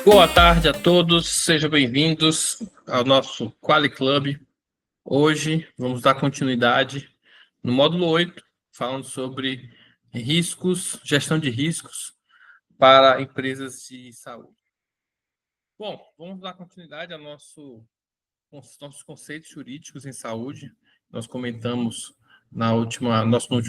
Boa tarde a todos, sejam bem-vindos ao nosso Quali Club. Hoje vamos dar continuidade no módulo 8, falando sobre riscos, gestão de riscos para empresas de saúde. Bom, vamos dar continuidade aos nossos conceitos jurídicos em saúde. Nós comentamos no último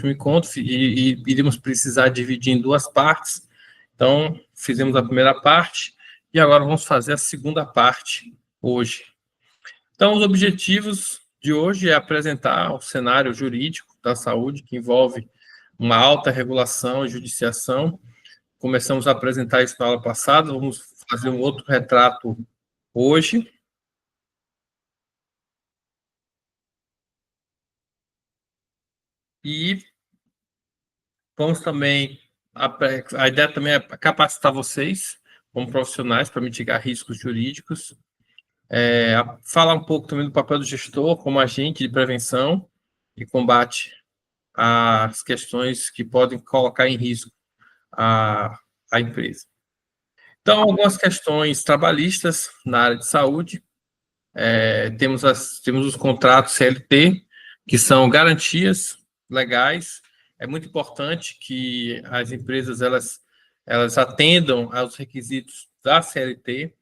encontro e iríamos precisar dividir em duas partes. Então, fizemos a primeira parte e agora vamos fazer a segunda parte hoje. Então, os objetivos de hoje é apresentar o cenário jurídico da saúde, que envolve uma alta regulação e judiciação. Começamos a apresentar isso na aula passada, vamos fazer um outro retrato hoje. E vamos também, a ideia também é capacitar vocês como profissionais para mitigar riscos jurídicos, falar um pouco também do papel do gestor como agente de prevenção e combate às questões que podem colocar em risco a empresa. Então, algumas questões trabalhistas na área de saúde. Temos os contratos CLT, que são garantias legais. É muito importante que as empresas elas atendam aos requisitos da CLT.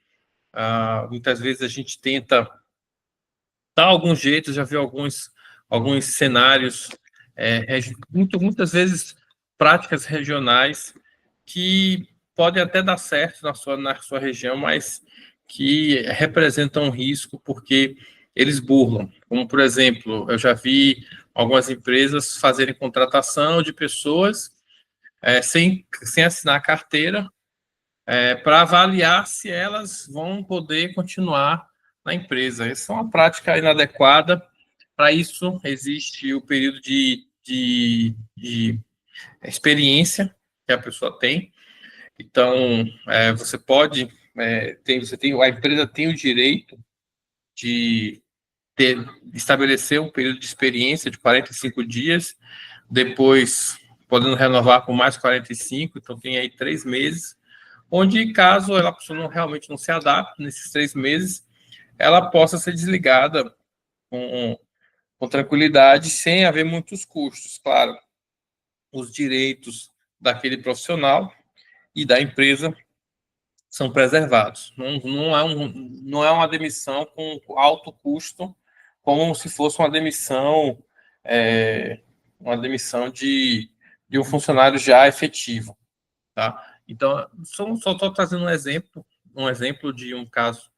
Muitas vezes a gente tenta dar algum jeito, já viu alguns cenários, muitas vezes práticas regionais que podem até dar certo na sua região, mas que representam um risco porque eles burlam. Como, por exemplo, eu já vi algumas empresas fazerem contratação de pessoas sem assinar a carteira, para avaliar se elas vão poder continuar na empresa. Essa é uma prática inadequada. Para isso, existe o período de experiência que a pessoa tem. Então, você pode, a empresa tem o direito de estabelecer um período de experiência de 45 dias, depois podendo renovar por mais 45, então tem aí 3 meses, onde caso a pessoa realmente não se adapte nesses 3 meses, ela possa ser desligada com tranquilidade, sem haver muitos custos. Claro, os direitos daquele profissional e da empresa são preservados. Não é uma demissão com alto custo, como se fosse uma demissão de um funcionário já efetivo. Tá? Então, só estou trazendo um exemplo de um caso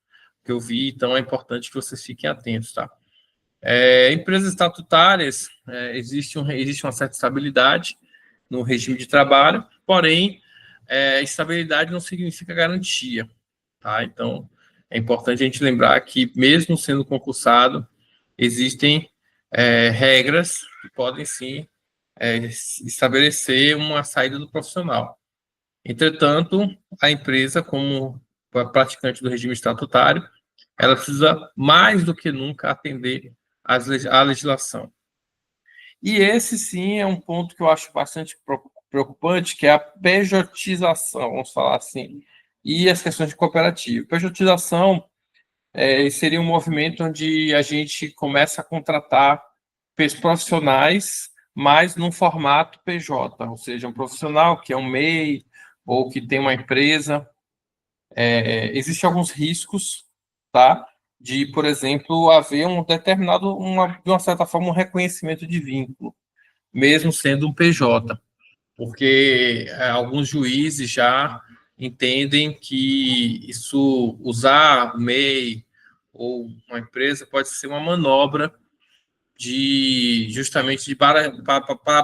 que eu vi, então é importante que vocês fiquem atentos. Tá? Empresas estatutárias, existe uma certa estabilidade no regime de trabalho, porém, estabilidade não significa garantia. Tá? Então, é importante a gente lembrar que, mesmo sendo concursado, existem regras que podem, sim, estabelecer uma saída do profissional. Entretanto, a empresa, como praticante do regime estatutário, ela precisa, mais do que nunca, atender à legislação. E esse, sim, é um ponto que eu acho bastante preocupante, que é a pejotização, vamos falar assim, e as questões de cooperativa. Pejotização seria um movimento onde a gente começa a contratar profissionais, mas num formato PJ, ou seja, um profissional que é um MEI ou que tem uma empresa. Existem alguns riscos, tá? De, por exemplo, haver de uma certa forma, um reconhecimento de vínculo, mesmo sendo um PJ, porque alguns juízes já entendem que usar o MEI ou uma empresa pode ser uma manobra justamente para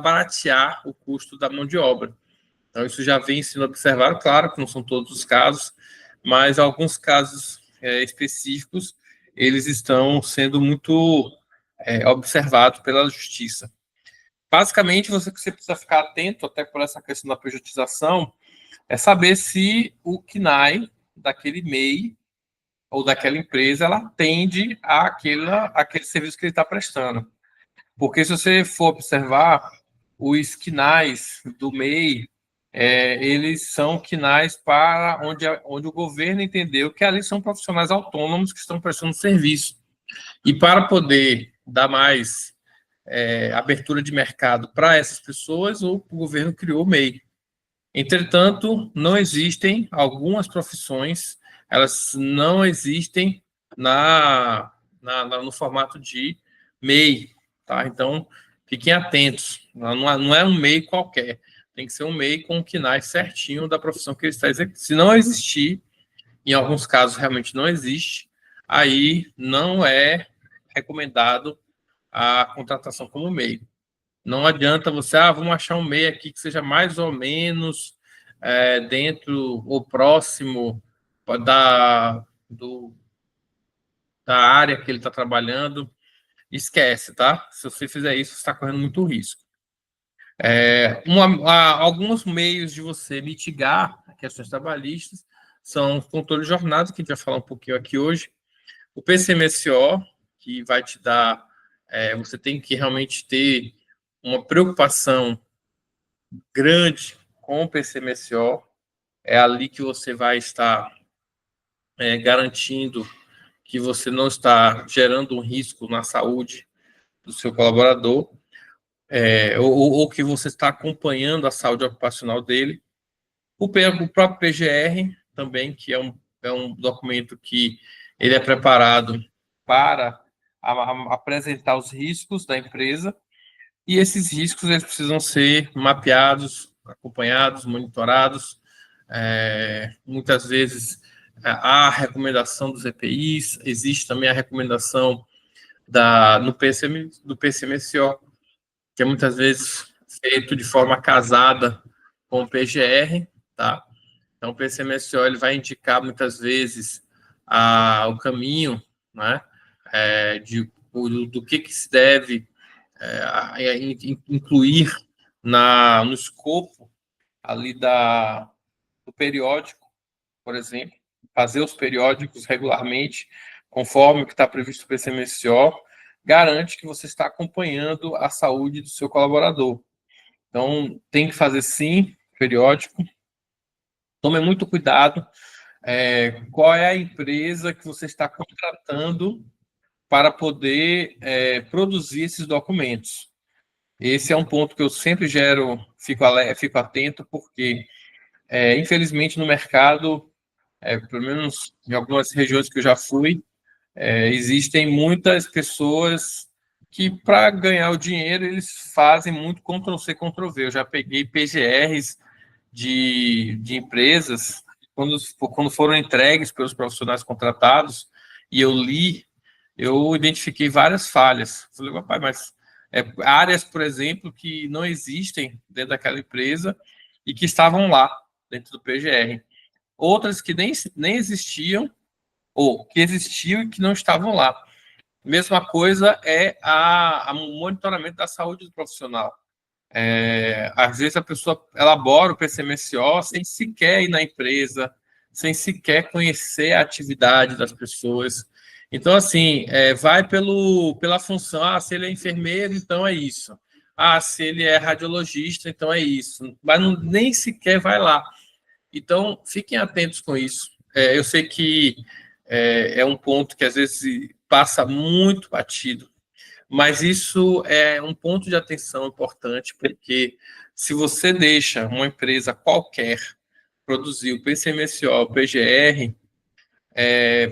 baratear o custo da mão de obra. Então, isso já vem sendo observado, claro que não são todos os casos, mas alguns casos específicos, eles estão sendo muito observados pela justiça. Basicamente, você precisa ficar atento, até por essa questão da pejotização, é saber se o CNAE daquele MEI ou daquela empresa, ela atende àquele serviço que ele está prestando. Porque se você for observar, os CNAEs do MEI, eles são quinais para onde o governo entendeu que ali são profissionais autônomos que estão prestando serviço. E para poder dar mais abertura de mercado para essas pessoas, o governo criou o MEI. Entretanto, não existem algumas profissões, elas não existem no formato de MEI, tá? Então, fiquem atentos, não é um MEI qualquer, tem que ser um MEI com o KNAI certinho da profissão que ele está executando. Se não existir, em alguns casos realmente não existe, aí não é recomendado a contratação como MEI. Não adianta você, vamos achar um MEI aqui que seja mais ou menos dentro ou próximo da, da área que ele está trabalhando. Esquece, tá? Se você fizer isso, você está correndo muito risco. Alguns meios de você mitigar questões trabalhistas são o controle de jornada, que a gente vai falar um pouquinho aqui hoje, o PCMSO, que vai te dar, você tem que realmente ter uma preocupação grande com o PCMSO, é ali que você vai estar garantindo que você não está gerando um risco na saúde do seu colaborador, ou que você está acompanhando a saúde ocupacional dele. O próprio PGR também, que é um documento que ele é preparado para apresentar os riscos da empresa, e esses riscos eles precisam ser mapeados, acompanhados, monitorados. Muitas vezes há a recomendação dos EPIs, existe também a recomendação do PCMSO, que é muitas vezes feito de forma casada com o PGR, tá? Então, o PCMSO ele vai indicar muitas vezes o caminho, né, do que se deve incluir no escopo ali do periódico, por exemplo, fazer os periódicos regularmente, conforme o que está previsto no PCMSO, garante que você está acompanhando a saúde do seu colaborador. Então, tem que fazer sim, periódico. Tome muito cuidado. Qual é a empresa que você está contratando para poder produzir esses documentos? Esse é um ponto que eu sempre fico atento, porque, infelizmente, no mercado, pelo menos em algumas regiões que eu já fui, existem muitas pessoas que, para ganhar o dinheiro, eles fazem muito Ctrl-C, Ctrl-V. Eu já peguei PGRs de empresas, quando foram entregues pelos profissionais contratados, e eu identifiquei várias falhas. Falei, papai, mas áreas, por exemplo, que não existem dentro daquela empresa e que estavam lá, dentro do PGR. Outras que nem existiam, ou que existiam e que não estavam lá. Mesma coisa é o monitoramento da saúde do profissional. Às vezes a pessoa elabora o PCMSO sem sequer ir na empresa, sem sequer conhecer a atividade das pessoas. Então, assim, vai pela função. Se ele é enfermeiro, então é isso. Se ele é radiologista, então é isso. Mas nem sequer vai lá. Então, fiquem atentos com isso. Eu sei que é um ponto que às vezes passa muito batido, mas isso é um ponto de atenção importante, porque se você deixa uma empresa qualquer produzir o PCMSO, o PGR,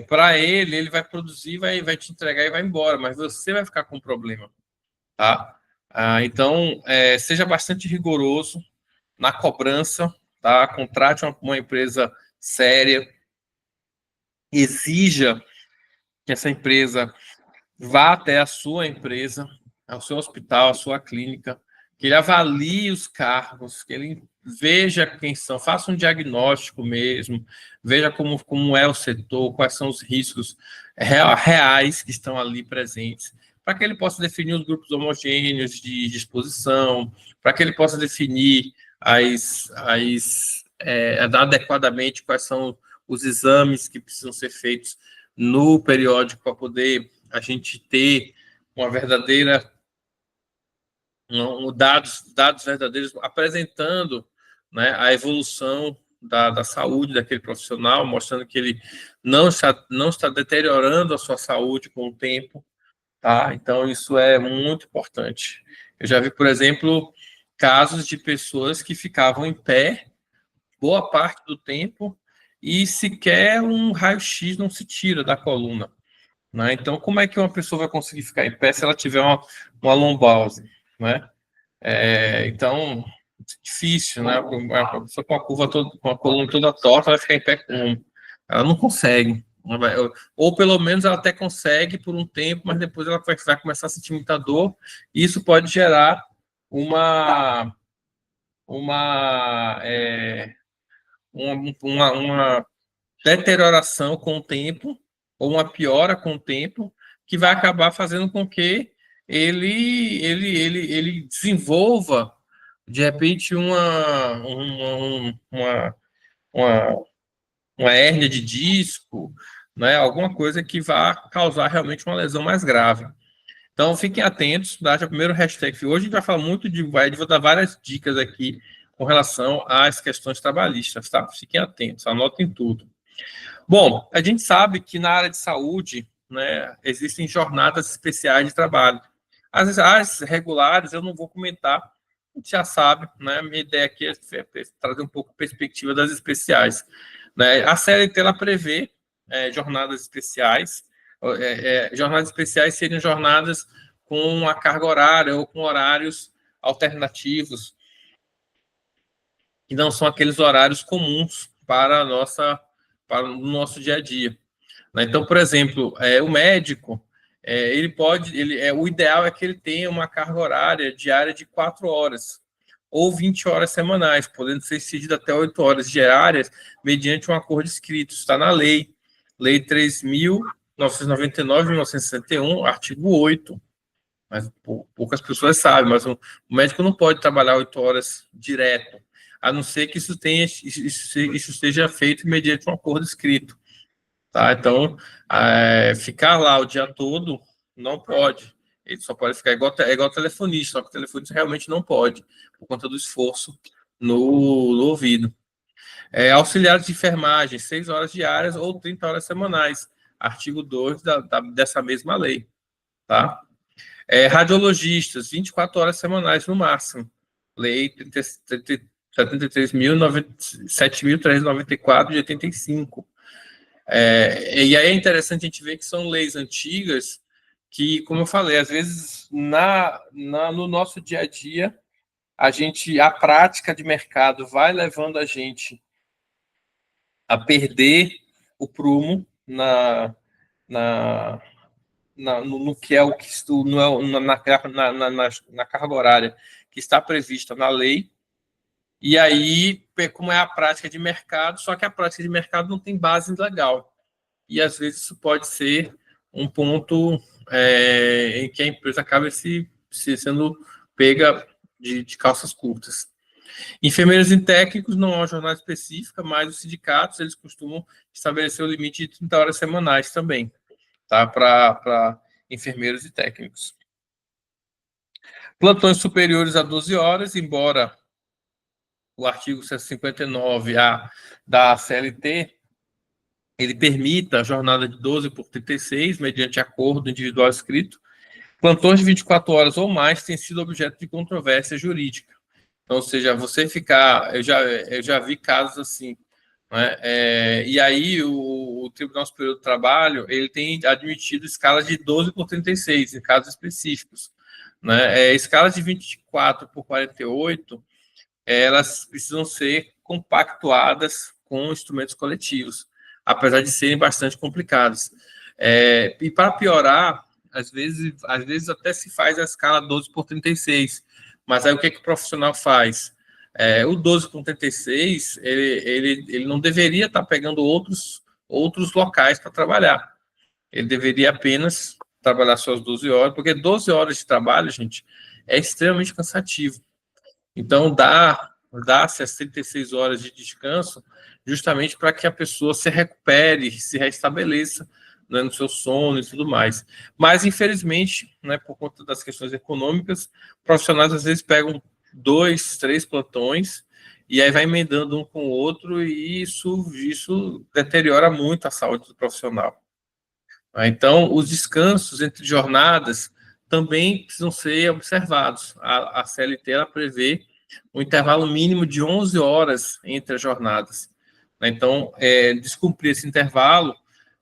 para ele vai produzir, vai te entregar e vai embora, mas você vai ficar com problema, tá? Então, seja bastante rigoroso na cobrança, tá? Contrate uma empresa séria, exija que essa empresa vá até a sua empresa, ao seu hospital, à sua clínica, que ele avalie os cargos, que ele veja quem são, faça um diagnóstico mesmo, veja como é o setor, quais são os riscos reais que estão ali presentes, para que ele possa definir os grupos homogêneos de exposição, para que ele possa definir adequadamente quais são os exames que precisam ser feitos no periódico para poder a gente ter uma verdadeira dados verdadeiros apresentando né, a evolução da saúde daquele profissional, mostrando que ele não está deteriorando a sua saúde com o tempo, tá? Então, isso é muito importante. Eu já vi, por exemplo, casos de pessoas que ficavam em pé boa parte do tempo e sequer um raio-x não se tira da coluna, né? Então, como é que uma pessoa vai conseguir ficar em pé se ela tiver uma lombose, né? Então, difícil, né? Uma pessoa com a curva toda, com a coluna toda torta vai ficar em pé como? Ela não consegue. Ou pelo menos ela até consegue por um tempo, mas depois ela vai começar a sentir muita dor, e isso pode gerar uma, uma, é, uma deterioração com o tempo, ou uma piora com o tempo, que vai acabar fazendo com que ele desenvolva, de repente, uma, uma hérnia de disco, né? Alguma coisa que vá causar realmente uma lesão mais grave. Então, fiquem atentos, tá? Já primeiro hashtag. Hoje a gente vai falar muito vou dar várias dicas aqui com relação às questões trabalhistas, tá? Fiquem atentos, anotem tudo. Bom, a gente sabe que na área de saúde, né, existem jornadas especiais de trabalho. As regulares eu não vou comentar, a gente já sabe, né? Minha ideia aqui é trazer um pouco a perspectiva das especiais, né? A CLT ela prevê jornadas especiais. Jornadas especiais seriam jornadas com a carga horária ou com horários alternativos, que não são aqueles horários comuns para o nosso dia a dia, né? Então, por exemplo, o médico, o ideal é que ele tenha uma carga horária diária de 4 horas ou 20 horas semanais, podendo ser excedida até 8 horas diárias, mediante um acordo escrito. Está na Lei 3.999, 1961, artigo 8. Mas poucas pessoas sabem, mas o médico não pode trabalhar 8 horas direto, a não ser que isso seja feito mediante um acordo escrito. Tá? Então, ficar lá o dia todo não pode. Ele só pode ficar igual telefonista, só que o telefonista realmente não pode, por conta do esforço no ouvido. Auxiliares de enfermagem, 6 horas diárias ou 30 horas semanais, artigo 2 dessa mesma lei. Tá? Radiologistas, 24 horas semanais no máximo, lei 73.7.394 de 85. E aí é interessante a gente ver que são leis antigas que, como eu falei, às vezes no nosso dia a dia, a prática de mercado vai levando a gente a perder o prumo no que é o que na carga horária que está prevista na lei. E aí, como é a prática de mercado, só que a prática de mercado não tem base legal. E às vezes isso pode ser um ponto em que a empresa acaba sendo pega de calças curtas. Enfermeiros e técnicos não há uma jornada específica, mas os sindicatos eles costumam estabelecer o limite de 30 horas semanais também, tá? Para enfermeiros e técnicos. Plantões superiores a 12 horas, embora o artigo 159A da CLT ele permita a jornada de 12 por 36, mediante acordo individual escrito. Plantões de 24 horas ou mais têm sido objeto de controvérsia jurídica. Então, ou seja, você ficar... Eu já vi casos assim, né? E aí o Tribunal Superior do Trabalho ele tem admitido escalas de 12 por 36, em casos específicos, né? Escalas de 24 por 48, elas precisam ser compactuadas com instrumentos coletivos, apesar de serem bastante complicados. E para piorar, às vezes até se faz a escala 12 por 36, mas aí o que o profissional faz? O 12 por 36, ele não deveria estar pegando outros locais para trabalhar. Ele deveria apenas trabalhar suas 12 horas, porque 12 horas de trabalho, gente, é extremamente cansativo. Então, dá-se as 36 horas de descanso justamente para que a pessoa se recupere, se restabeleça, né, no seu sono e tudo mais. Mas, infelizmente, né, por conta das questões econômicas, profissionais às vezes pegam 2, 3 plantões e aí vai emendando um com o outro, e isso deteriora muito a saúde do profissional. Então, os descansos entre jornadas também precisam ser observados. A CLT ela prevê um intervalo mínimo de 11 horas entre as jornadas. Então, descumprir esse intervalo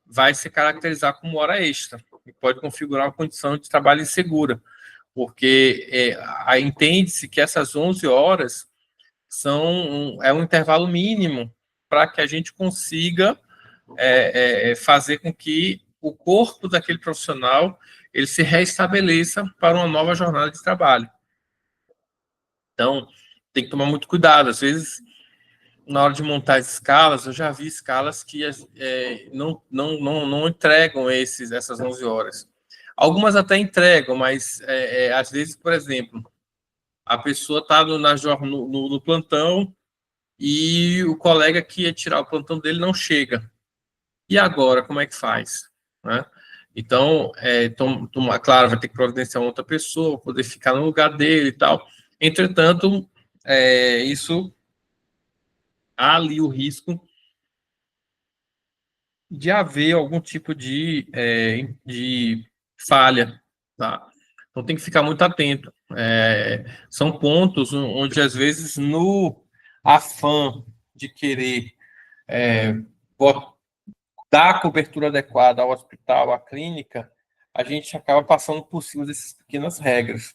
vai se caracterizar como hora extra e pode configurar uma condição de trabalho insegura, porque entende-se que essas 11 horas é um intervalo mínimo para que a gente consiga fazer com que o corpo daquele profissional ele se restabeleça para uma nova jornada de trabalho. Então, tem que tomar muito cuidado. Às vezes, na hora de montar as escalas, eu já vi escalas que não entregam essas 11 horas. Algumas até entregam, mas às vezes, por exemplo, a pessoa está no plantão e o colega que ia tirar o plantão dele não chega. E agora, como é que faz? Né? Então, claro, vai ter que providenciar outra pessoa, poder ficar no lugar dele e tal. Entretanto, isso há ali o risco de haver algum tipo de falha, tá? Então tem que ficar muito atento. São pontos onde, às vezes, no afã de querer dar a cobertura adequada ao hospital, à clínica, a gente acaba passando por cima dessas pequenas regras.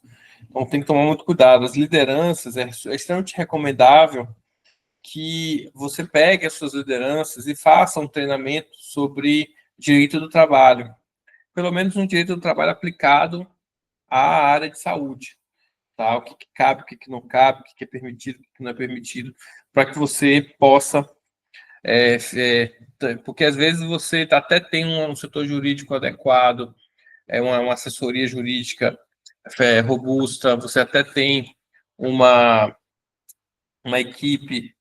Então tem que tomar muito cuidado. As lideranças, é extremamente recomendável que você pegue as suas lideranças e faça um treinamento sobre direito do trabalho. Pelo menos um direito do trabalho aplicado à área de saúde. Tá? O que cabe, o que não cabe, o que é permitido, o que não é permitido, para que você possa... porque às vezes você até tem um setor jurídico adequado, uma assessoria jurídica robusta, você até tem uma equipe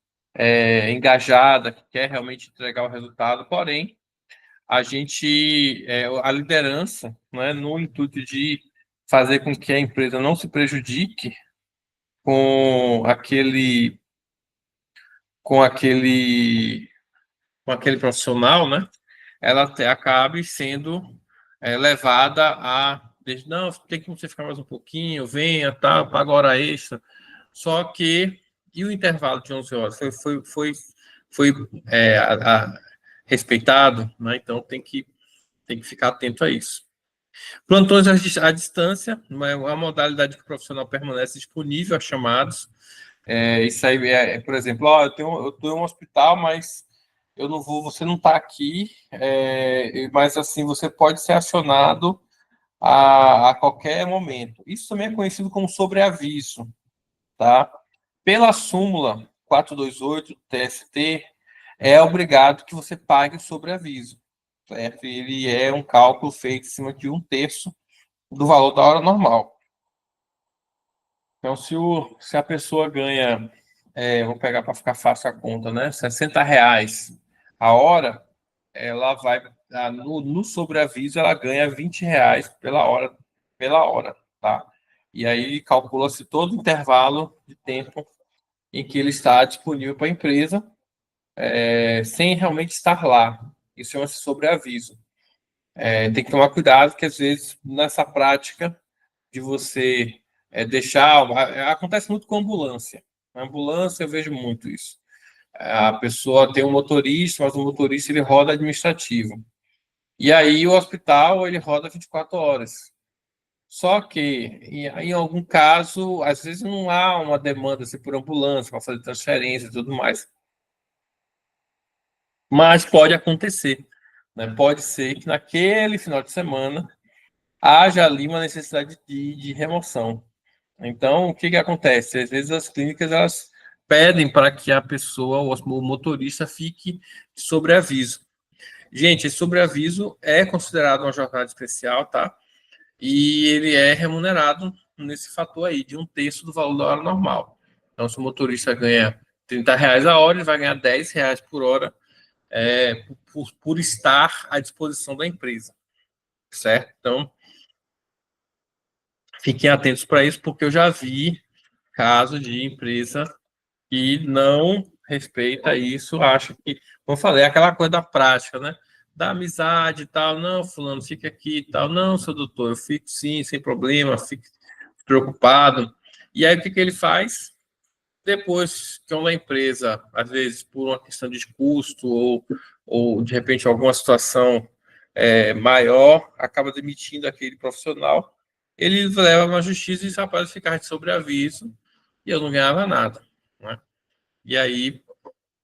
engajada, que quer realmente entregar o resultado, porém, a liderança, né, no intuito de fazer com que a empresa não se prejudique com aquele, com aquele, com aquele profissional, né, ela acabe sendo levada não, tem que você ficar mais um pouquinho, venha, tá, paga hora extra. Só que, e o intervalo de 11 horas? Foi respeitado, né? Então tem que ficar atento a isso. Plantões à distância, uma modalidade que o profissional permanece disponível a chamados. Isso aí por exemplo, eu estou em um hospital, mas eu não vou, você não está aqui, mas assim, você pode ser acionado a qualquer momento. Isso também é conhecido como sobreaviso, tá? Pela súmula 428 do TST, é obrigado que você pague o sobreaviso, certo? Ele é um cálculo feito em cima de 1/3 do valor da hora normal. Então, se a pessoa ganha, vou pegar para ficar fácil a conta, né? R$ 60 a hora, ela vai, no sobreaviso, ela ganha R$ 20 pela hora, tá? E aí calcula-se todo o intervalo de tempo em que ele está disponível para a empresa, sem realmente estar lá. Isso chama-se sobreaviso. Tem que tomar cuidado, que às vezes nessa prática de você deixar. Acontece muito com ambulância. Na ambulância eu vejo muito isso. A pessoa tem um motorista, mas o motorista ele roda administrativo. E aí o hospital ele roda 24 horas. Só que, em algum caso, às vezes não há uma demanda assim, por ambulância, para fazer transferência e tudo mais. Mas pode acontecer. Né? Pode ser que naquele final de semana haja ali uma necessidade de remoção. Então, o que acontece? Às vezes as clínicas elas pedem para que a pessoa, o motorista, fique sobre aviso. Gente, esse sobreaviso é considerado uma jornada especial, tá? E ele é remunerado nesse fator aí, de 1/3 do valor da hora normal. Então, se o motorista ganha R$ 30 a hora, ele vai ganhar R$ 10 por hora por estar à disposição da empresa, certo? Então, fiquem atentos para isso, porque eu já vi casos de empresa e não respeita isso, acha que, como eu falei, é aquela coisa da prática, né? Da amizade e tal, não, fulano, fica aqui e tal, não, seu doutor, eu fico sim, sem problema, fico preocupado. E aí, o que ele faz? Depois que uma empresa, às vezes por uma questão de custo ou de repente alguma situação maior, acaba demitindo aquele profissional, ele leva na justiça e diz, rapaz, ficar de sobreaviso e eu não ganhava nada, né? E aí,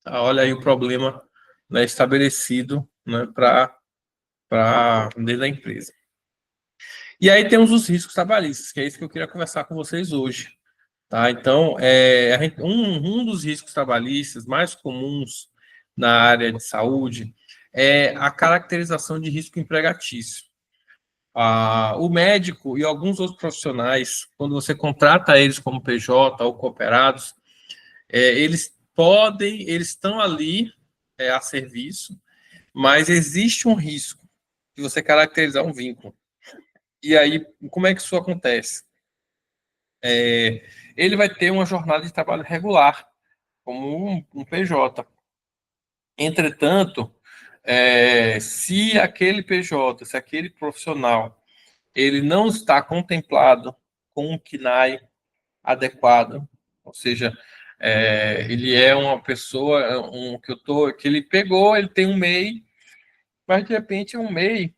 olha aí o problema, né, estabelecido, né, para dentro da empresa. E aí temos os riscos trabalhistas, que é isso que eu queria conversar com vocês hoje. Tá? Então, um dos riscos trabalhistas mais comuns na área de saúde é a caracterização de risco empregatício. O médico e alguns outros profissionais, quando você contrata eles como PJ ou cooperados, eles estão ali a serviço, mas existe um risco de você caracterizar um vínculo. E aí, como é que isso acontece? Ele vai ter uma jornada de trabalho regular, como um PJ. Entretanto, se aquele PJ, se aquele profissional, ele não está contemplado com um KNAI adequado, ou seja, ele é uma pessoa que ele pegou, ele tem um MEI, mas de repente é um MEI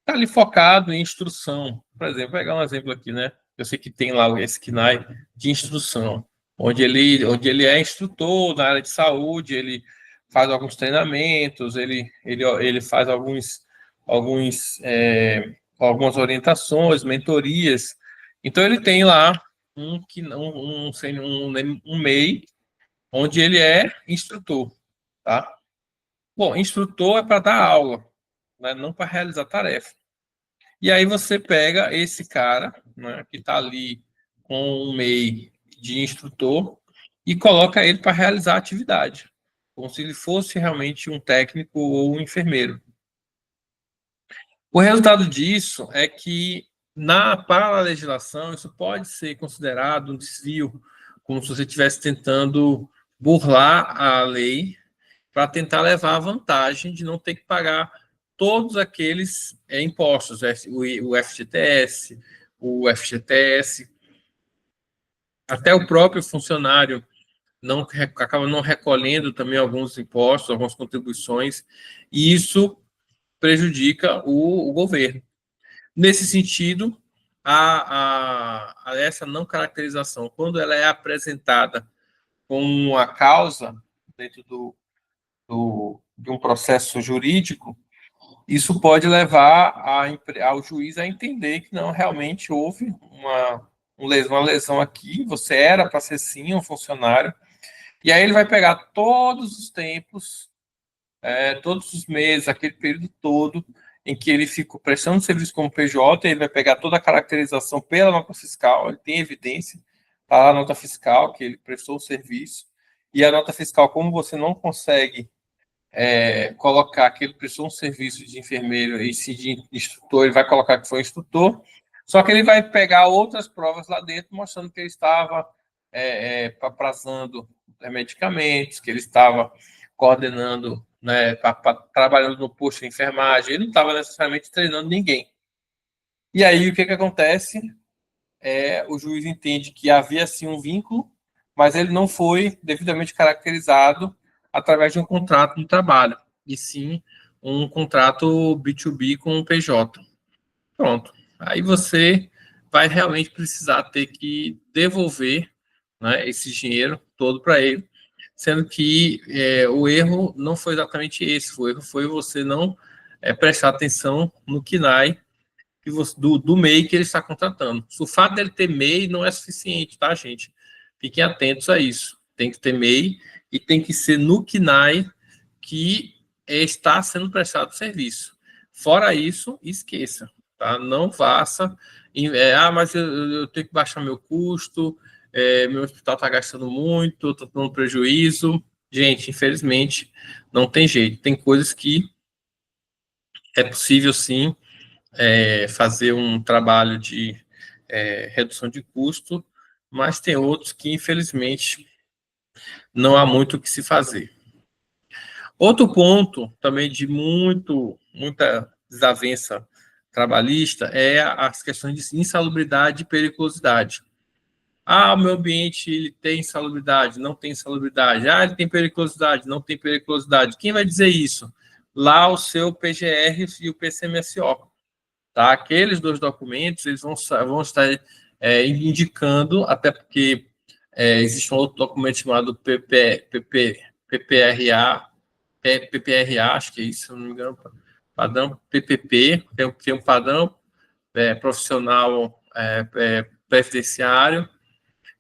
está ali focado em instrução. Por exemplo, vou pegar um exemplo aqui, né? Eu sei que tem lá esse KNAI de instrução, onde ele é instrutor na área de saúde, ele faz alguns treinamentos, ele faz algumas orientações, mentorias. Então, ele tem lá um MEI, onde ele é instrutor, tá? Bom, instrutor é para dar aula, né? Não para realizar tarefa. E aí você pega esse cara, né, que está ali com um MEI de instrutor e coloca ele para realizar a atividade, como se ele fosse realmente um técnico ou um enfermeiro. O resultado disso é que, para a legislação, isso pode ser considerado um desvio, como se você estivesse tentando burlar a lei para tentar levar a vantagem de não ter que pagar todos aqueles impostos, o FGTS, o FGTS, até o próprio funcionário acaba não recolhendo também alguns impostos, algumas contribuições, e isso prejudica o governo. Nesse sentido, essa não caracterização, quando ela é apresentada como uma causa dentro de um processo jurídico, isso pode levar ao juiz a entender que não, realmente houve uma lesão aqui, você era para ser sim um funcionário, e aí ele vai pegar todos os tempos, todos os meses, aquele período todo em que ele ficou prestando serviço como PJ, ele vai pegar toda a caracterização pela nota fiscal, ele tem evidência, está lá a nota fiscal que ele prestou o serviço, e a nota fiscal, como você não consegue colocar que ele prestou um serviço de enfermeiro e se de instrutor, ele vai colocar que foi instrutor, só que ele vai pegar outras provas lá dentro, mostrando que ele estava paprazando medicamentos, que ele estava coordenando, né, trabalhando no posto de enfermagem, ele não estava necessariamente treinando ninguém. E aí, o que acontece? O juiz entende que havia, sim, um vínculo, mas ele não foi devidamente caracterizado através de um contrato de trabalho, e sim um contrato B2B com o PJ. Pronto. Aí você vai realmente precisar ter que devolver, né, esse dinheiro todo para ele, sendo que o erro não foi exatamente esse, o erro foi você não prestar atenção no KNAI do MEI que ele está contratando. O fato dele ter MEI não é suficiente, tá, gente? Fiquem atentos a isso. Tem que ter MEI e tem que ser no KNAI que está sendo prestado serviço. Fora isso, esqueça, tá? Não faça. Mas eu tenho que baixar meu custo, meu hospital está gastando muito, estou tendo prejuízo. Gente, infelizmente, não tem jeito. Tem coisas que é possível, sim, fazer um trabalho de redução de custo, mas tem outros que, infelizmente, não há muito o que se fazer. Outro ponto também de muita desavença trabalhista é as questões de insalubridade e periculosidade. Ah, o meu ambiente ele tem insalubridade, não tem insalubridade. Ah, ele tem periculosidade, não tem periculosidade. Quem vai dizer isso? Lá o seu PGR e o PCMSO. Tá? Aqueles dois documentos eles vão estar indicando, até porque existe um outro documento chamado PPRA, acho que é isso, se não me engano, padrão PPP, tem um padrão profissional previdenciário,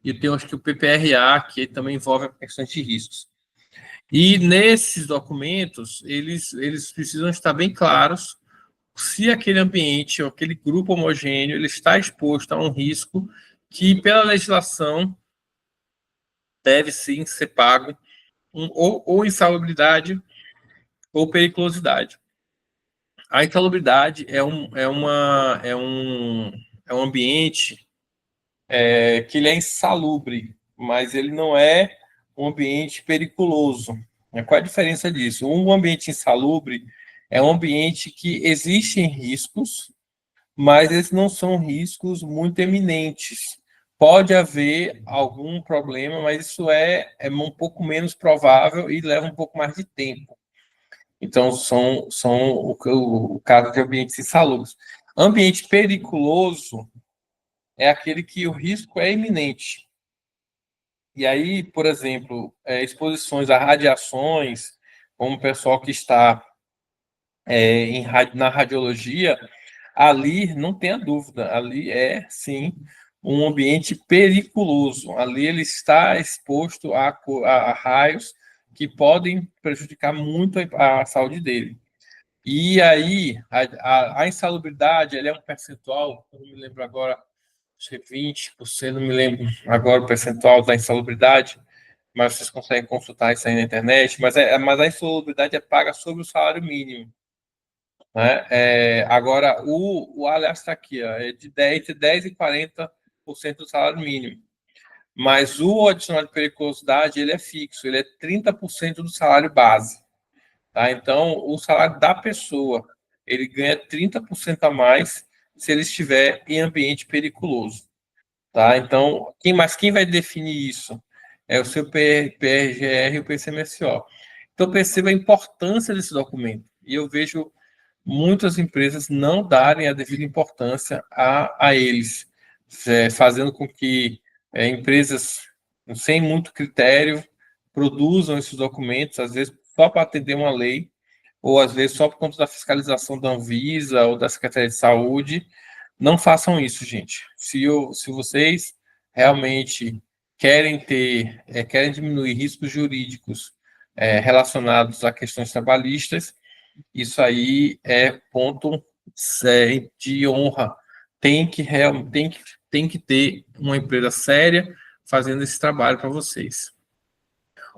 e tem acho que o PPRA, que também envolve questões de riscos. E nesses documentos, eles precisam estar bem claros se aquele ambiente ou aquele grupo homogêneo ele está exposto a um risco que, pela legislação, deve sim ser pago ou insalubridade ou periculosidade. A insalubridade é um ambiente que ele é insalubre, mas ele não é um ambiente periculoso. Qual é a diferença disso? Um ambiente insalubre é um ambiente que existem riscos, mas esses não são riscos muito eminentes. Pode haver algum problema, mas isso é um pouco menos provável e leva um pouco mais de tempo. Então, são o caso de ambientes insalubres. Ambiente periculoso é aquele que o risco é iminente. E aí, por exemplo, exposições a radiações, como o pessoal que está na radiologia, ali não tenha dúvida, ali é sim um ambiente periculoso. Ali ele está exposto a raios que podem prejudicar muito a saúde dele. E aí, a insalubridade é um percentual, eu não me lembro agora, acho que é 20%, não me lembro agora o percentual da insalubridade, mas vocês conseguem consultar isso aí na internet, mas a insalubridade é paga sobre o salário mínimo. Né? Agora, aliás, está aqui, ó, é de 10 e 40% do salário mínimo. Mas o adicional de periculosidade, ele é fixo, ele é 30% do salário base. Tá? Então, o salário da pessoa, ele ganha 30% a mais se ele estiver em ambiente periculoso. Tá? Então, quem vai definir isso? É o seu PRGR e o PCMSO. Então, perceba a importância desse documento. E eu vejo muitas empresas não darem a devida importância a eles, fazendo com que empresas sem muito critério produzam esses documentos, às vezes só para atender uma lei, ou às vezes só por conta da fiscalização da Anvisa ou da Secretaria de Saúde. Não façam isso, gente. Se vocês realmente querem diminuir riscos jurídicos relacionados a questões trabalhistas, isso aí é ponto de honra. Tem que ter uma empresa séria fazendo esse trabalho para vocês.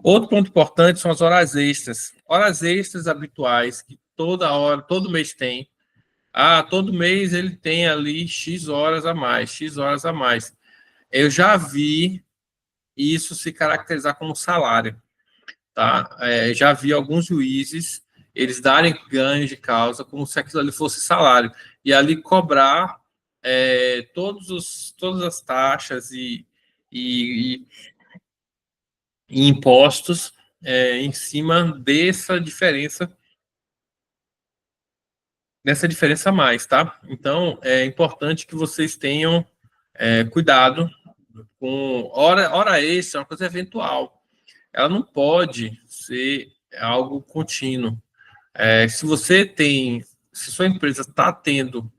Outro ponto importante são as horas extras. Horas extras habituais, que toda hora, todo mês tem. Ah, todo mês ele tem ali X horas a mais, X horas a mais. Eu já vi isso se caracterizar como salário. Tá? Já vi alguns juízes eles darem ganho de causa como se aquilo ali fosse salário e ali cobrar todas as taxas e, e impostos em cima dessa diferença a mais, tá? Então é importante que vocês tenham cuidado com hora extra, é uma coisa eventual. Ela não pode ser algo contínuo. Se sua empresa está tendo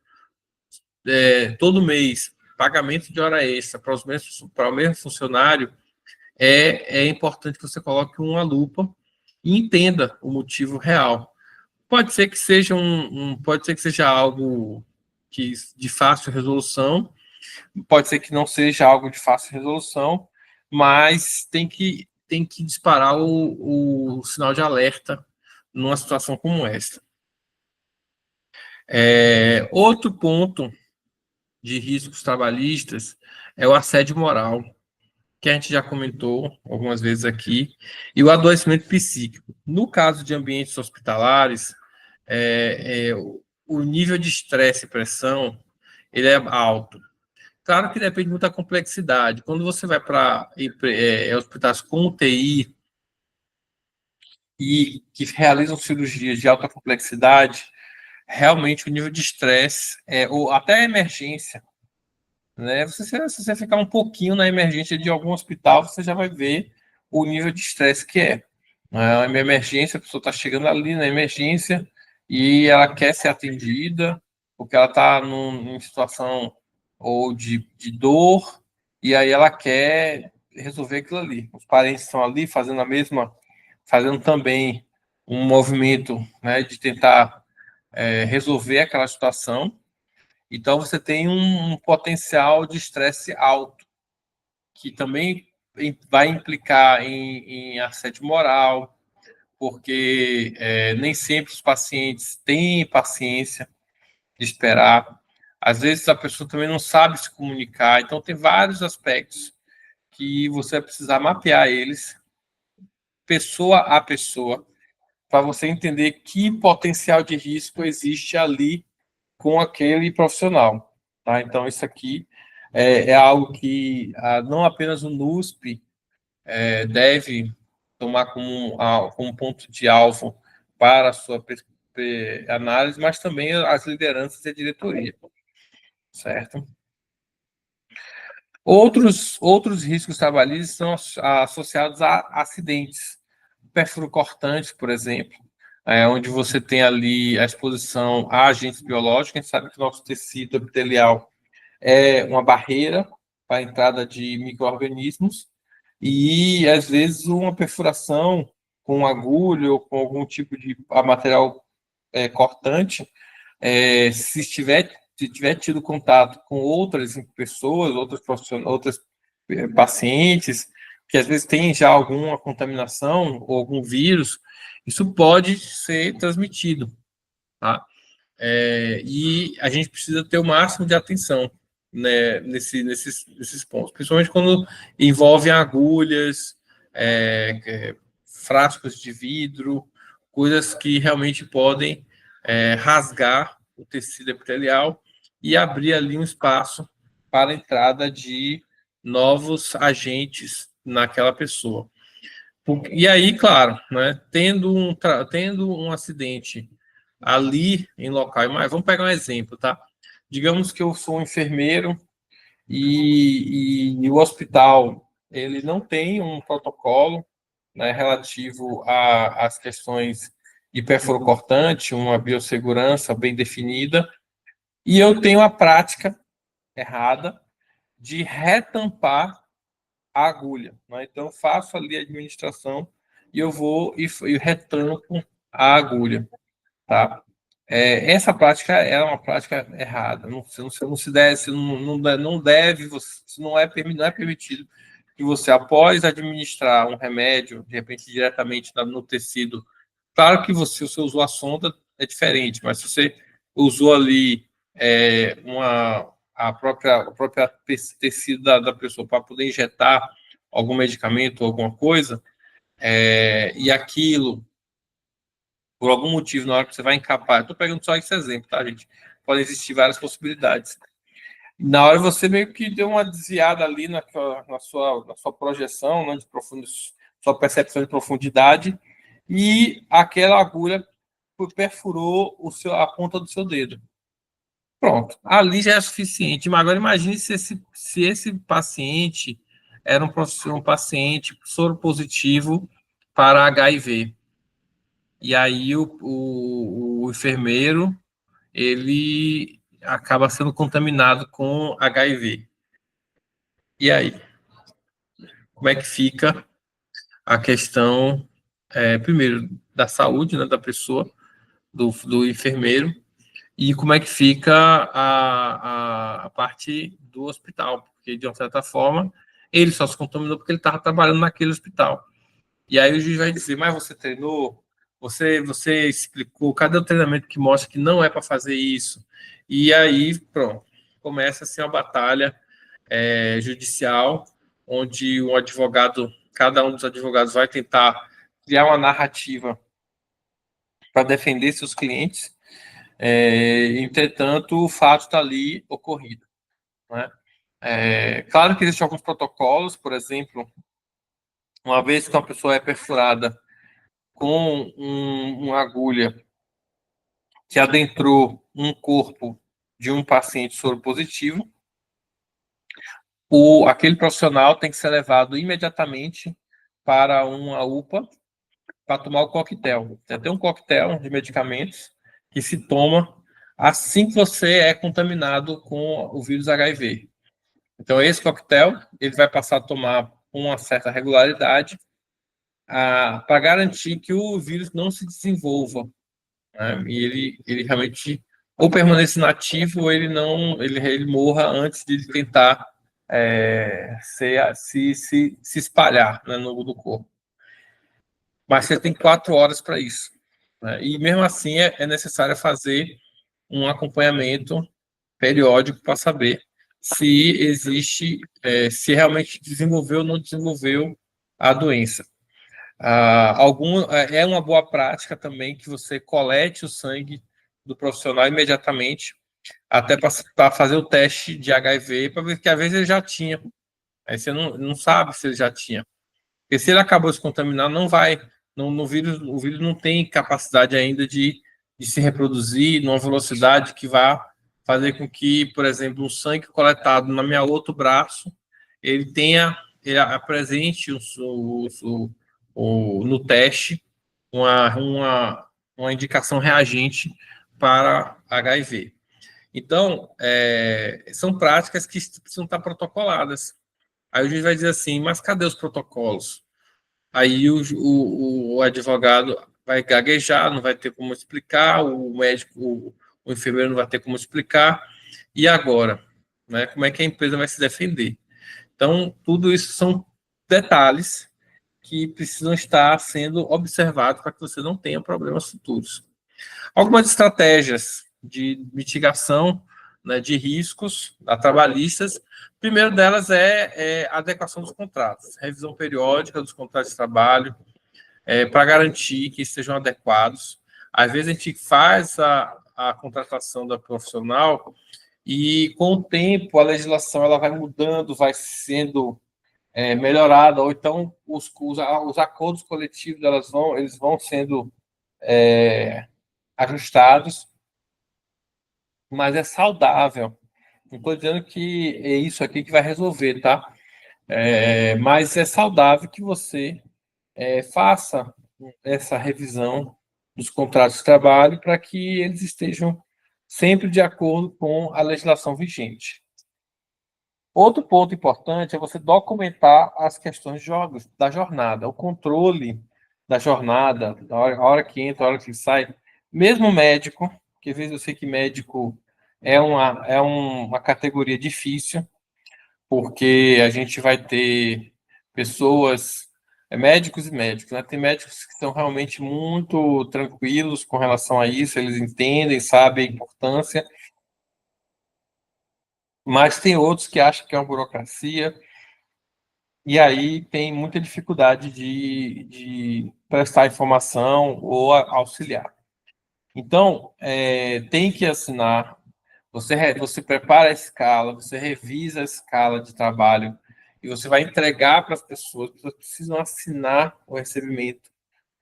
todo mês pagamento de hora extra para o mesmo funcionário, é importante que você coloque uma lupa e entenda o motivo real. Pode ser que seja pode ser que seja algo de fácil resolução, pode ser que não seja algo de fácil resolução, mas tem que disparar o sinal de alerta numa situação como essa. Outro ponto de riscos trabalhistas é o assédio moral. que a gente já comentou algumas vezes aqui, e o adoecimento psíquico. No caso de ambientes hospitalares, o nível de estresse e pressão ele é alto. Claro que depende muito da complexidade. Quando você vai para hospitais com UTI e que realizam cirurgias de alta complexidade, realmente o nível de estresse, ou até a emergência, né? Se você ficar um pouquinho na emergência de algum hospital, você já vai ver o nível de estresse que é. Uma emergência, a pessoa está chegando ali na emergência e ela quer ser atendida, porque ela está em situação ou de dor, e aí ela quer resolver aquilo ali. Os parentes estão ali fazendo também um movimento, né, de tentar resolver aquela situação. Então, você tem um potencial de estresse alto, que também vai implicar em assédio moral, porque nem sempre os pacientes têm paciência de esperar. Às vezes, a pessoa também não sabe se comunicar. Então, tem vários aspectos que você vai precisar mapear eles, pessoa a pessoa, para você entender que potencial de risco existe ali com aquele profissional. Tá? Então, isso aqui é algo que não apenas o NUSP deve tomar como ponto de alvo para a sua análise, mas também as lideranças e a diretoria, certo? Outros riscos trabalhistas são associados a acidentes, pérfuro cortante, por exemplo, onde você tem ali a exposição a agentes biológicos. A gente sabe que o nosso tecido epitelial é uma barreira para a entrada de micro-organismos, e às vezes uma perfuração com agulha ou com algum tipo de material cortante, se tiver tido contato com outras pessoas, outros profissionais, outras pacientes, que às vezes têm já alguma contaminação ou algum vírus, isso pode ser transmitido, tá? E a gente precisa ter o máximo de atenção, né, nesses pontos, principalmente quando envolve agulhas, frascos de vidro, coisas que realmente podem rasgar o tecido epitelial e abrir ali um espaço para a entrada de novos agentes naquela pessoa. E aí, claro, né, tendo um acidente ali em local, mas vamos pegar um exemplo, tá? Digamos que eu sou um enfermeiro e o hospital ele não tem um protocolo, né, relativo às questões de perfuro cortante, uma biossegurança bem definida, e eu tenho a prática errada de retampar a agulha, né? Então, eu faço ali a administração e eu vou e retampo a agulha, tá? Essa prática é uma prática errada. Não se deve, não deve, não é permitido que você, após administrar um remédio, de repente diretamente no tecido, claro que você usou a sonda, é diferente, mas se você usou ali a própria tecido da pessoa para poder injetar algum medicamento ou alguma coisa, e aquilo por algum motivo, na hora que você vai encapar, eu estou pegando só esse exemplo, tá, gente? Podem existir várias possibilidades. Na hora você meio que deu uma desviada ali na sua projeção, né, sua percepção de profundidade, e aquela agulha perfurou a ponta do seu dedo. Pronto, ali já é suficiente. Mas agora imagine se esse paciente era um paciente soro positivo para HIV. E aí o enfermeiro ele acaba sendo contaminado com HIV. E aí? Como é que fica a questão, primeiro, da saúde, né, da pessoa, do enfermeiro, e como é que fica a parte do hospital? Porque, de uma certa forma, ele só se contaminou porque ele estava trabalhando naquele hospital. E aí o juiz vai dizer, mas você treinou? Você explicou? Cadê o treinamento que mostra que não é para fazer isso? E aí, pronto, começa assim uma batalha judicial, onde o advogado, cada um dos advogados vai tentar criar uma narrativa para defender seus clientes. Entretanto, o fato está ali ocorrido, né? Claro que existem alguns protocolos, por exemplo, uma vez que uma pessoa é perfurada com uma agulha que adentrou um corpo de um paciente soropositivo, aquele profissional tem que ser levado imediatamente para uma UPA para tomar o coquetel. Tem um coquetel de medicamentos que se toma assim que você é contaminado com o vírus HIV. Então, esse coquetel ele vai passar a tomar com uma certa regularidade para garantir que o vírus não se desenvolva, né? E ele realmente ou permaneça inativo ou ele morra antes de tentar se espalhar, né, no corpo. Mas você tem 4 horas para isso, né? E mesmo assim é necessário fazer um acompanhamento periódico para saber se existe, se realmente desenvolveu ou não desenvolveu a doença. É uma boa prática também que você colete o sangue do profissional imediatamente, até para fazer o teste de HIV, para ver que às vezes ele já tinha. Aí você não sabe se ele já tinha. Porque se ele acabou se contaminando, não vai. O vírus não tem capacidade ainda de se reproduzir numa velocidade que vá fazer com que, por exemplo, um sangue coletado no meu outro braço, ele apresente no teste uma indicação reagente para HIV. Então, são práticas que precisam estar protocoladas. Aí o juiz vai dizer assim, mas cadê os protocolos? Aí o advogado vai gaguejar, não vai ter como explicar, o médico, o enfermeiro não vai ter como explicar. E agora? Né? Como é que a empresa vai se defender? Então, tudo isso são detalhes que precisam estar sendo observados para que você não tenha problemas futuros. Algumas estratégias de mitigação, né, de riscos trabalhistas. O primeiro delas é a adequação dos contratos, revisão periódica dos contratos de trabalho, para garantir que estejam adequados. Às vezes a gente faz a contratação da profissional e com o tempo a legislação ela vai mudando, vai sendo melhorada, ou então os acordos coletivos eles vão sendo ajustados, mas é saudável. Não estou dizendo que é isso aqui que vai resolver, tá? Mas é saudável que você faça essa revisão dos contratos de trabalho para que eles estejam sempre de acordo com a legislação vigente. Outro ponto importante é você documentar as questões da jornada, o controle da jornada, a hora que entra, a hora que sai. Mesmo médico, que às vezes eu sei que médico é uma categoria difícil, porque a gente vai ter pessoas, médicos e médicos, né? Tem médicos que são realmente muito tranquilos com relação a isso, eles entendem, sabem a importância, mas tem outros que acham que é uma burocracia, e aí tem muita dificuldade de prestar informação ou auxiliar. Então, tem que assinar. Você prepara a escala, você revisa a escala de trabalho e você vai entregar para as pessoas precisam assinar o recebimento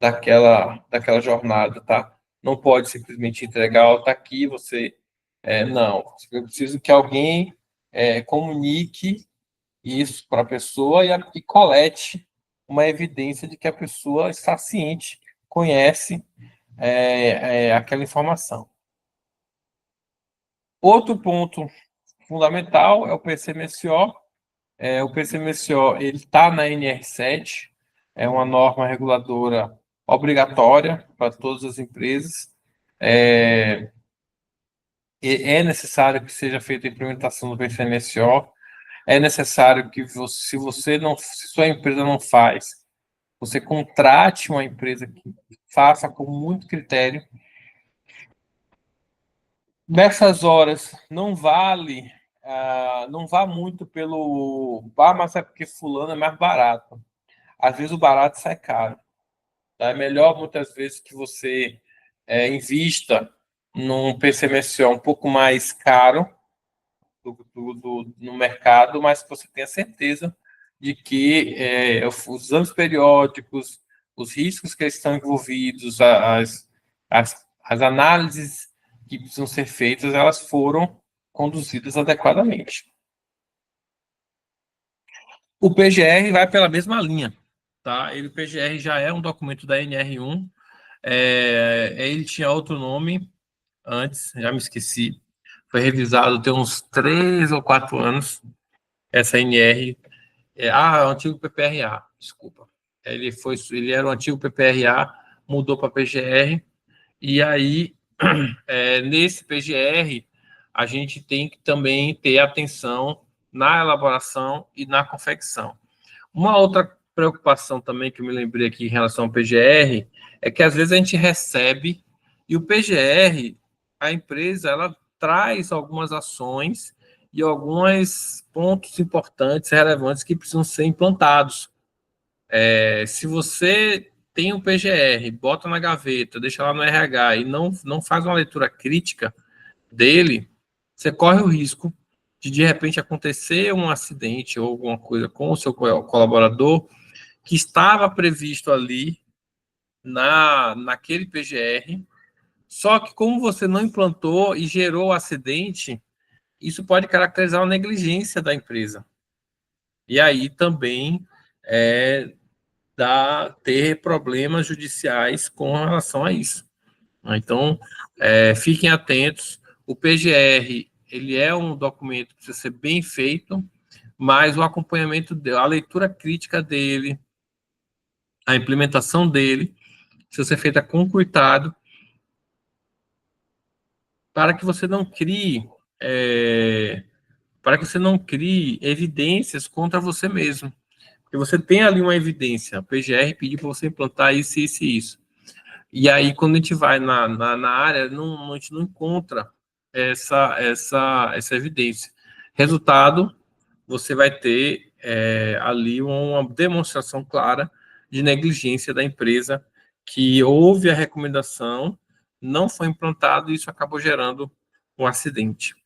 daquela jornada, tá? Não pode simplesmente entregar, ó, tá aqui, você... não, eu preciso que alguém comunique isso para a pessoa e colete uma evidência de que a pessoa está ciente, conhece aquela informação. Outro ponto fundamental é o PCMSO. O PCMSO ele está na NR7, é uma norma reguladora obrigatória para todas as empresas. É necessário que seja feita a implementação do PCMSO. É necessário que se sua empresa não faz, você contrate uma empresa que faça com muito critério. Nessas horas, não vale não vá muito pelo... mas é porque fulano é mais barato. Às vezes o barato sai caro. Tá? É melhor, muitas vezes, que você invista num PCMSO um pouco mais caro no mercado, mas que você tenha certeza de que os anos periódicos, os riscos que estão envolvidos, as análises que precisam ser feitas, elas foram conduzidas adequadamente. O PGR vai pela mesma linha, tá? O PGR já é um documento da NR1, ele tinha outro nome antes, já me esqueci. Foi revisado tem uns 3 ou 4 anos, essa NR. O antigo PPRA, desculpa. Ele era o antigo PPRA, mudou para PGR, e aí, nesse PGR, a gente tem que também ter atenção na elaboração e na confecção. Uma outra preocupação também que eu me lembrei aqui em relação ao PGR é que às vezes a gente recebe e o PGR, a empresa, ela traz algumas ações e alguns pontos importantes, relevantes que precisam ser implantados. Se você tem um PGR, bota na gaveta, deixa lá no RH e não faz uma leitura crítica dele, você corre o risco de repente acontecer um acidente ou alguma coisa com o seu colaborador que estava previsto ali naquele PGR, só que como você não implantou e gerou o acidente, isso pode caracterizar uma negligência da empresa. E aí também ter problemas judiciais com relação a isso. Então, fiquem atentos. O PGR, ele é um documento que precisa ser bem feito, mas o acompanhamento, a leitura crítica dele, a implementação dele, precisa ser feita com cuidado para que você não crie evidências contra você mesmo. Porque você tem ali uma evidência, a PGR pediu para você implantar isso, isso e isso. E aí, quando a gente vai na área, a gente não encontra essa evidência. Resultado, você vai ter ali uma demonstração clara de negligência da empresa, que houve a recomendação, não foi implantado e isso acabou gerando um acidente.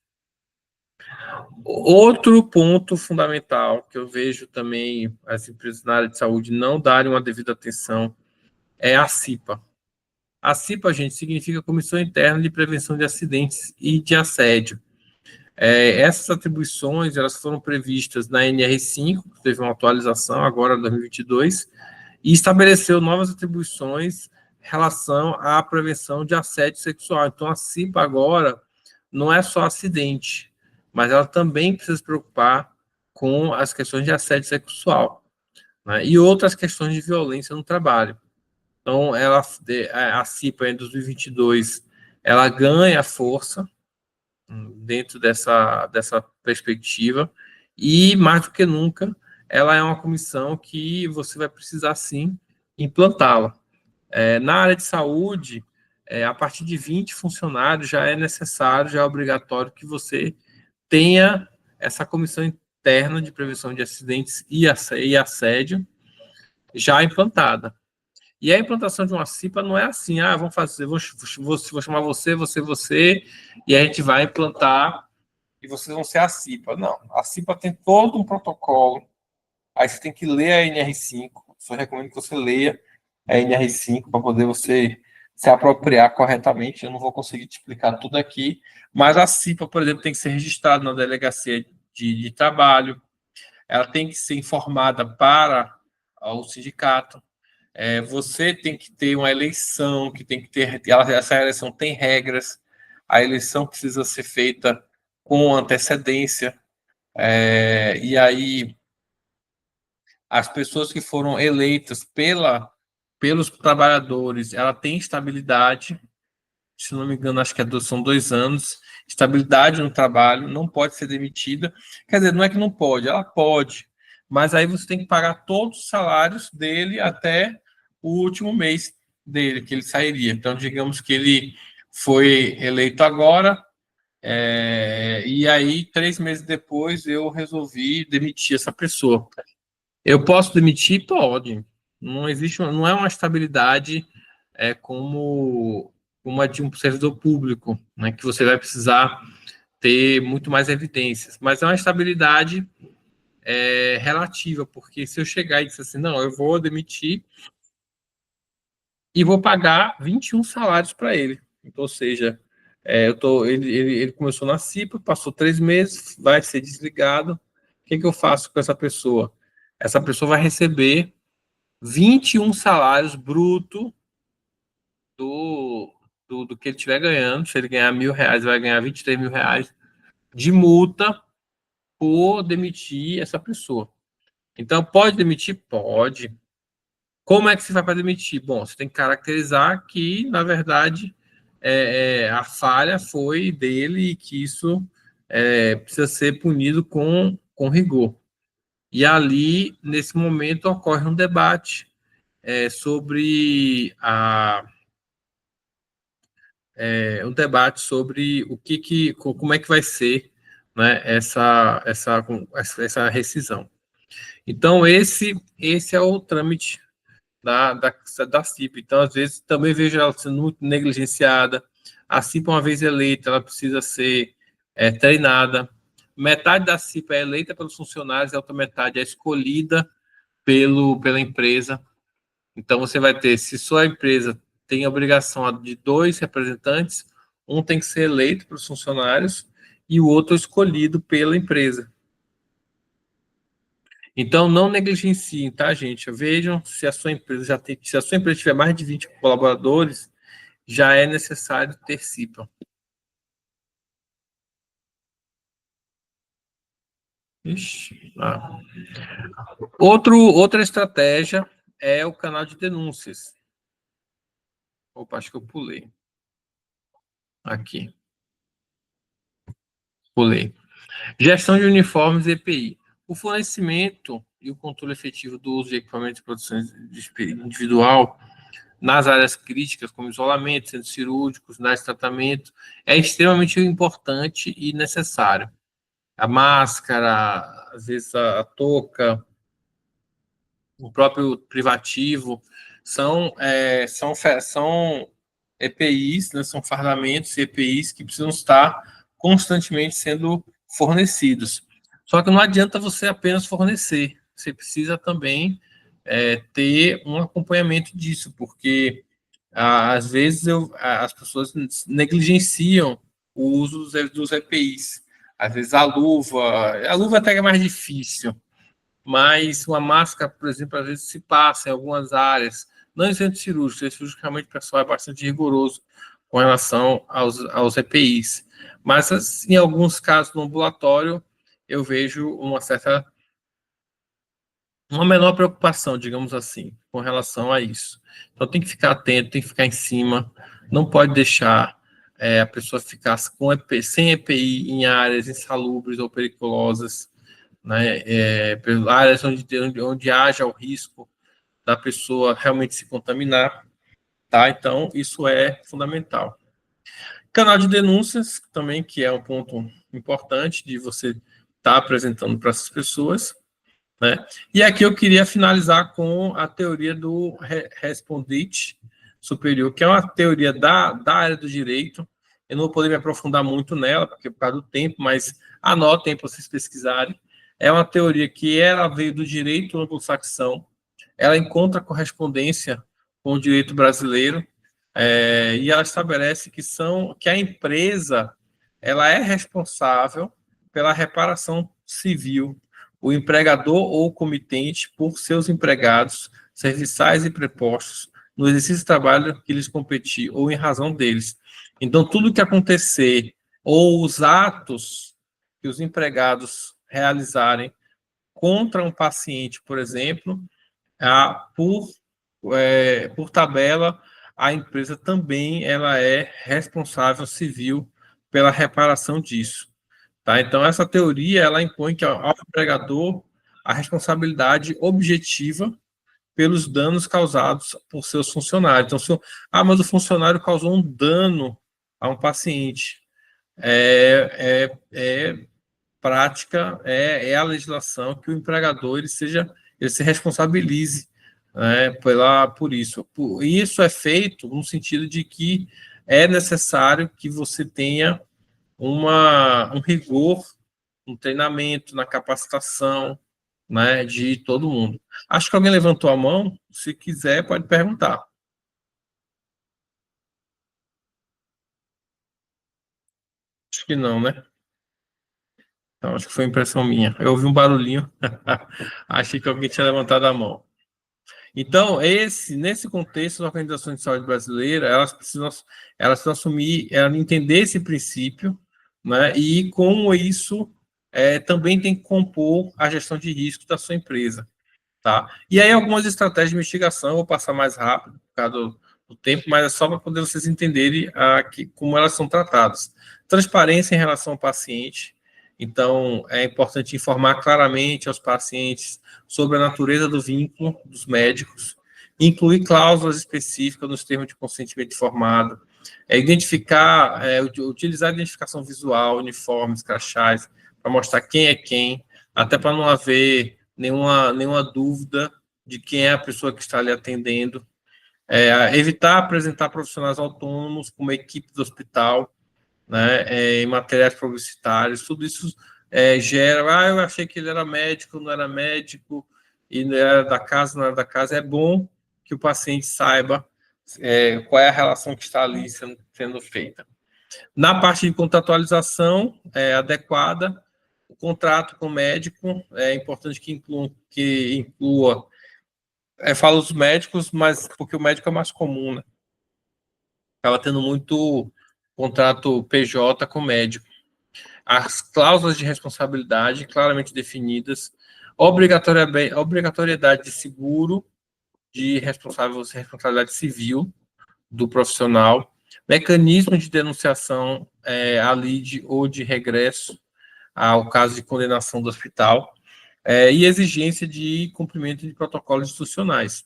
Outro ponto fundamental que eu vejo também as empresas na área de saúde não darem uma devida atenção é a CIPA. A CIPA, gente, significa Comissão Interna de Prevenção de Acidentes e de Assédio. Essas atribuições elas foram previstas na NR5, que teve uma atualização agora em 2022, e estabeleceu novas atribuições em relação à prevenção de assédio sexual. Então, a CIPA agora não é só acidente, mas ela também precisa se preocupar com as questões de assédio sexual, né, e outras questões de violência no trabalho. Então, a CIPA em 2022, ela ganha força dentro dessa perspectiva e, mais do que nunca, ela é uma comissão que você vai precisar, sim, implantá-la. Na área de saúde, a partir de 20 funcionários já é necessário, já é obrigatório que você tenha essa comissão interna de prevenção de acidentes e assédio já implantada. E a implantação de uma CIPA não é assim, vamos fazer, vou chamar você, e a gente vai implantar e vocês vão ser a CIPA. Não, a CIPA tem todo um protocolo, aí você tem que ler a NR5, só recomendo que você leia a NR5 para poder você se apropriar corretamente. Eu não vou conseguir te explicar tudo aqui, mas a CIPA, por exemplo, tem que ser registrada na delegacia de trabalho, ela tem que ser informada para o sindicato, você tem que ter uma eleição, que tem que ter, essa eleição tem regras, a eleição precisa ser feita com antecedência, e aí as pessoas que foram eleitas pelos trabalhadores, ela tem estabilidade, se não me engano, acho que são 2 anos, estabilidade no trabalho, não pode ser demitida. Quer dizer, não é que não pode, ela pode, mas aí você tem que pagar todos os salários dele até o último mês dele, que ele sairia. Então, digamos que ele foi eleito agora, E aí, 3 meses depois, eu resolvi demitir essa pessoa. Eu posso demitir? Pode. Não existe, não é uma estabilidade como a de um servidor público, né, que você vai precisar ter muito mais evidências. Mas é uma estabilidade relativa, porque se eu chegar e disser assim, não, eu vou demitir e vou pagar 21 salários para ele. Então, ou seja, ele começou na CIPA, passou 3 meses, vai ser desligado. O que eu faço com essa pessoa? Essa pessoa vai receber 21 salários bruto do, do que ele estiver ganhando. Se ele ganhar R$ 1.000, vai ganhar R$ 23.000 de multa por demitir essa pessoa. Então, pode demitir? Pode. Como é que você vai para demitir? Bom, você tem que caracterizar que, na verdade, a falha foi dele e que isso precisa ser punido com rigor. E ali, nesse momento, ocorre um debate sobre como é que vai ser, né, essa rescisão. Então, esse é o trâmite da CIP. Então, às vezes, também vejo ela sendo muito negligenciada. A CIP, uma vez eleita, ela precisa ser treinada. Metade da CIP é eleita pelos funcionários, e a outra metade é escolhida pela empresa. Então, você vai ter, se sua empresa tem a obrigação de 2 representantes, um tem que ser eleito pelos funcionários e o outro escolhido pela empresa. Então, não negligenciem, tá, gente? Vejam se a sua empresa se a sua empresa tiver mais de 20 colaboradores, já é necessário ter CIPA. Outra estratégia é o canal de denúncias. Opa, acho que eu pulei. Aqui. Pulei. Gestão de uniformes e EPI. O fornecimento e o controle efetivo do uso de equipamentos de produção individual nas áreas críticas, como isolamento, centros cirúrgicos, nas tratamento, é extremamente importante e necessário. A máscara, às vezes a touca, o próprio privativo, são EPIs, né, são fardamentos e EPIs que precisam estar constantemente sendo fornecidos. Só que não adianta você apenas fornecer, você precisa também ter um acompanhamento disso, porque às vezes as pessoas negligenciam o uso dos EPIs. Às vezes a luva até é mais difícil, mas uma máscara, por exemplo, às vezes se passa em algumas áreas, não em centro cirúrgico, centro cirúrgico realmente o pessoal é bastante rigoroso com relação aos EPIs. Mas em alguns casos no ambulatório, eu vejo uma menor preocupação, digamos assim, com relação a isso. Então tem que ficar atento, tem que ficar em cima, não pode deixar a pessoa ficar sem EPI em áreas insalubres ou perigosas, né, áreas onde haja o risco da pessoa realmente se contaminar, tá? Então, isso é fundamental. Canal de denúncias, também, que é um ponto importante de você estar apresentando para essas pessoas, né? E aqui eu queria finalizar com a teoria do Respondite Superior, que é uma teoria da área do direito. Eu não vou poder me aprofundar muito nela, porque por causa do tempo, mas anotem para vocês pesquisarem. É uma teoria que ela veio do direito anglo-saxão, ela encontra correspondência com o direito brasileiro, e ela estabelece que a empresa ela é responsável pela reparação civil, o empregador ou o comitente por seus empregados, serviçais e prepostos no exercício de trabalho que lhes competir ou em razão deles. Então, tudo que acontecer ou os atos que os empregados realizarem contra um paciente, por exemplo, por tabela, a empresa também ela é responsável civil pela reparação disso. Tá? Então, essa teoria ela impõe que ao empregador a responsabilidade objetiva pelos danos causados por seus funcionários. Então, mas o funcionário causou um dano a um paciente. é prática, é a legislação que o empregador ele se responsabilize, né, por isso. Isso é feito no sentido de que é necessário que você tenha um rigor, um treinamento, na capacitação, né, de todo mundo. Acho que alguém levantou a mão, se quiser pode perguntar. Acho que não, né? Então, acho que foi impressão minha. Eu ouvi um barulhinho, achei que alguém tinha levantado a mão. Então, nesse contexto, as organizações de saúde brasileiras, elas precisam assumir, elas entender esse princípio, né? E como isso também tem que compor a gestão de risco da sua empresa, tá? E aí algumas estratégias de investigação, eu vou passar mais rápido por causa do tempo, mas é só para poder vocês entenderem como elas são tratadas. Transparência em relação ao paciente. Então, é importante informar claramente aos pacientes sobre a natureza do vínculo dos médicos, incluir cláusulas específicas nos termos de consentimento informado, utilizar a identificação visual, uniformes, crachás, para mostrar quem é quem, até para não haver nenhuma dúvida de quem é a pessoa que está ali atendendo. Evitar apresentar profissionais autônomos como equipe do hospital, né, em materiais publicitários, tudo isso gera, eu achei que ele era médico, não era médico, e não era da casa, não era da casa. É bom que o paciente saiba qual é a relação que está ali sendo feita. Na parte de contratualização adequada, o contrato com o médico é importante que inclua falo os médicos, mas porque o médico é mais comum, né? Acaba tendo muito contrato PJ com médico. As cláusulas de responsabilidade claramente definidas, obrigatoriedade de seguro de responsabilidade civil do profissional, mecanismo de denunciação a lide ou de regresso ao caso de condenação do hospital, e exigência de cumprimento de protocolos institucionais.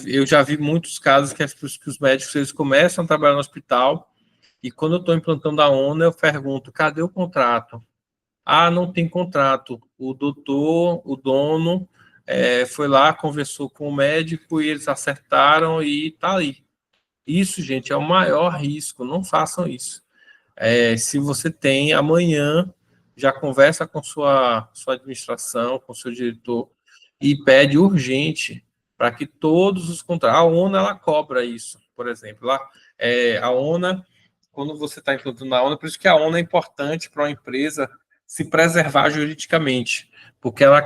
Eu já vi muitos casos que os médicos eles começam a trabalhar no hospital e quando eu estou implantando a ONU, eu pergunto, cadê o contrato? Ah, não tem contrato. O doutor, o dono, foi lá, conversou com o médico e eles acertaram e está aí. Isso, gente, é o maior risco. Não façam isso. Se você tem, amanhã, já conversa com sua administração, com seu diretor, e pede urgente para que todos os contratos. A ONU, ela cobra isso, por exemplo. A ONU, quando você está implantando a ONU, por isso que a ONU é importante para uma empresa se preservar juridicamente, porque ela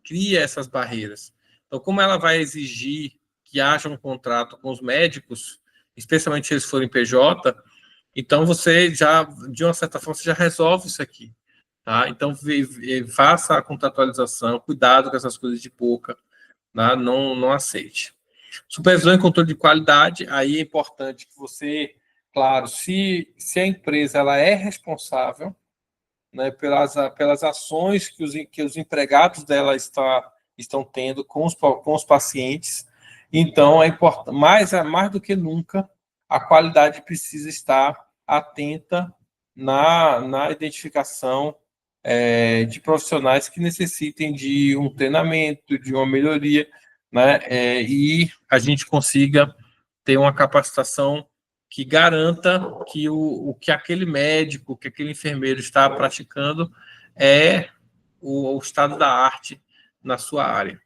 cria essas barreiras. Então, como ela vai exigir que haja um contrato com os médicos, especialmente se eles forem PJ, então você já, de uma certa forma, você já resolve isso aqui. Tá? Então, faça a contratualização, cuidado com essas coisas de boca, tá? Não aceite. Supervisão e controle de qualidade, aí é importante que você, claro, se a empresa ela é responsável, né, pelas ações que os empregados dela estão tendo com os pacientes, então é importante, mais do que nunca, a qualidade precisa estar atenta na identificação de profissionais que necessitem de um treinamento, de uma melhoria, né, e a gente consiga ter uma capacitação que garanta que o que aquele médico, que aquele enfermeiro está praticando é o estado da arte na sua área.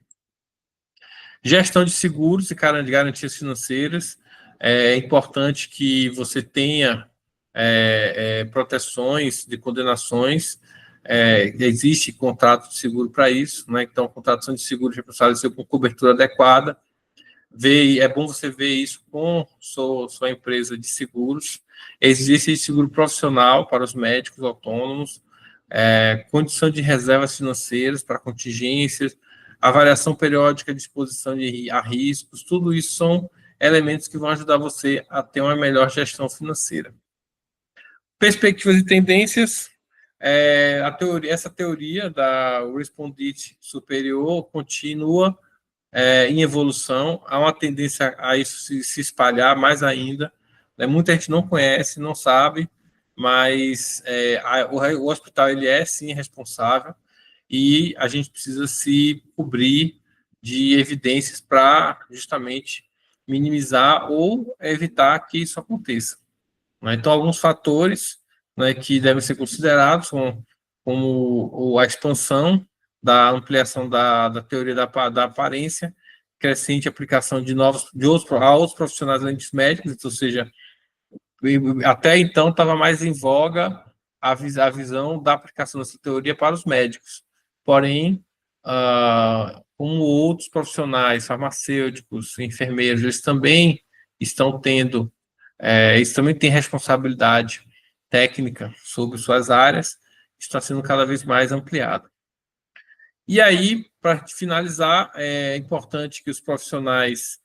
Gestão de seguros e garantias financeiras. É importante que você tenha proteções de condenações. Existe contrato de seguro para isso, né? Então, contratação de seguro responsável ser com cobertura adequada. É bom você ver isso com sua empresa de seguros. Existe seguro profissional para os médicos autônomos, condição de reservas financeiras para contingências, avaliação periódica de exposição a riscos, tudo isso são elementos que vão ajudar você a ter uma melhor gestão financeira. Perspectivas e tendências. Essa teoria da Respondit superior continua em evolução, há uma tendência a isso se espalhar mais ainda, né? Muita gente não conhece, não sabe, mas o hospital ele é sim responsável e a gente precisa se cobrir de evidências para justamente minimizar ou evitar que isso aconteça, né? Então, alguns fatores, né, que devem ser considerados, como a expansão da ampliação da teoria da aparência, crescente aplicação a outros profissionais além dos médicos, ou seja, até então estava mais em voga a visão da aplicação dessa teoria para os médicos. Porém, como outros profissionais, farmacêuticos, enfermeiros, eles também têm responsabilidade técnica sobre suas áreas, está sendo cada vez mais ampliado. E aí, para finalizar, é importante que os profissionais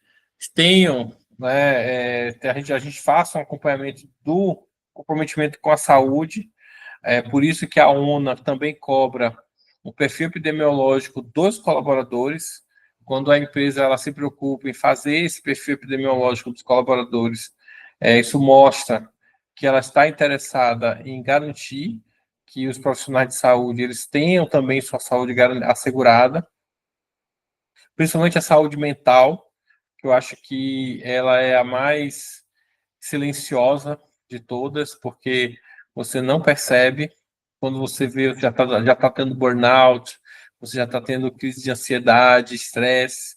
tenham, né, a gente faça um acompanhamento do comprometimento com a saúde, por isso que a ONA também cobra o perfil epidemiológico dos colaboradores. Quando a empresa ela se preocupa em fazer esse perfil epidemiológico dos colaboradores, isso mostra que ela está interessada em garantir que os profissionais de saúde eles tenham também sua saúde assegurada, principalmente a saúde mental, que eu acho que ela é a mais silenciosa de todas, porque você não percebe quando você vê que já tá tendo burnout, você já está tendo crise de ansiedade, estresse,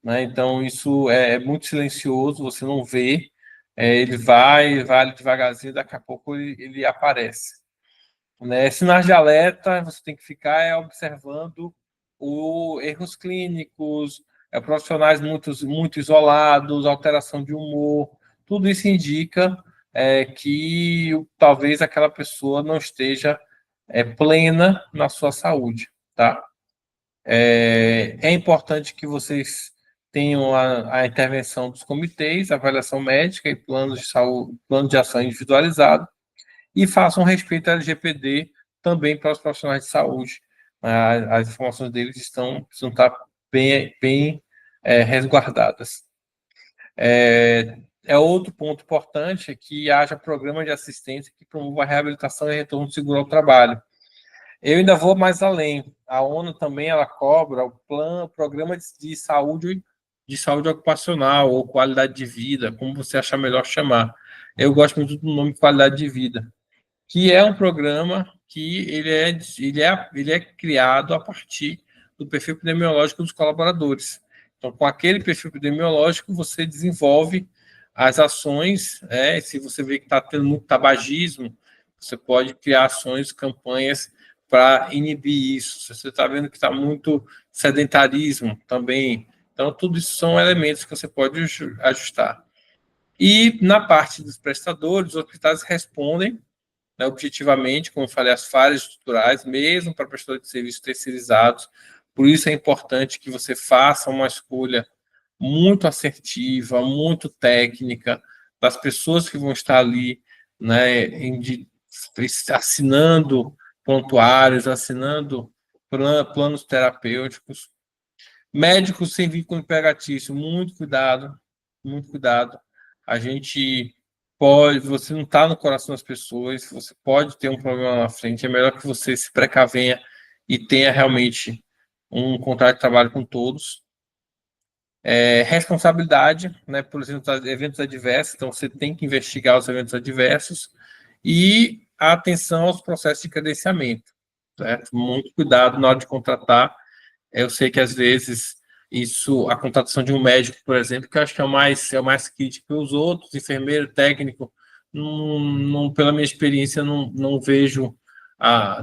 né? Então isso é muito silencioso, você não vê, ele vai devagarzinho, daqui a pouco ele aparece, né? Sinais de alerta, você tem que ficar observando os erros clínicos, profissionais muito isolados, alteração de humor, tudo isso indica que talvez aquela pessoa não esteja plena na sua saúde, tá? É importante que vocês tenham a intervenção dos comitês, avaliação médica e planos de saúde, plano de ação individualizado, e façam respeito ao LGPD também para os profissionais de saúde. As informações deles precisam estar bem resguardadas. Outro ponto importante que haja programa de assistência que promova a reabilitação e retorno seguro ao trabalho. Eu ainda vou mais além. A ONU também ela cobra o programa de saúde ocupacional ou qualidade de vida, como você achar melhor chamar. Eu gosto muito do nome qualidade de vida, que é um programa que ele é criado a partir do perfil epidemiológico dos colaboradores. Então, com aquele perfil epidemiológico, você desenvolve as ações, se você vê que está tendo muito tabagismo, você pode criar ações, campanhas para inibir isso. Se você está vendo que está muito sedentarismo também, então tudo isso são elementos que você pode ajustar. E na parte dos prestadores, os hospitais respondem, né, objetivamente, como eu falei, as falhas estruturais, mesmo para prestadores de serviços terceirizados. Por isso é importante que você faça uma escolha muito assertiva, muito técnica, das pessoas que vão estar ali, né, assinando prontuários, assinando planos terapêuticos. Médicos sem vínculo empregatício, muito cuidado, muito cuidado. A gente você não está no coração das pessoas, você pode ter um problema na frente, é melhor que você se precavenha e tenha realmente um contrato de trabalho com todos. Responsabilidade, né, por exemplo, eventos adversos, então você tem que investigar os eventos adversos e a atenção aos processos de credenciamento, certo? Muito cuidado na hora de contratar. Eu sei que às vezes a contratação de um médico, por exemplo, que eu acho que é o mais crítico, os outros, enfermeiro, técnico, pela minha experiência, não vejo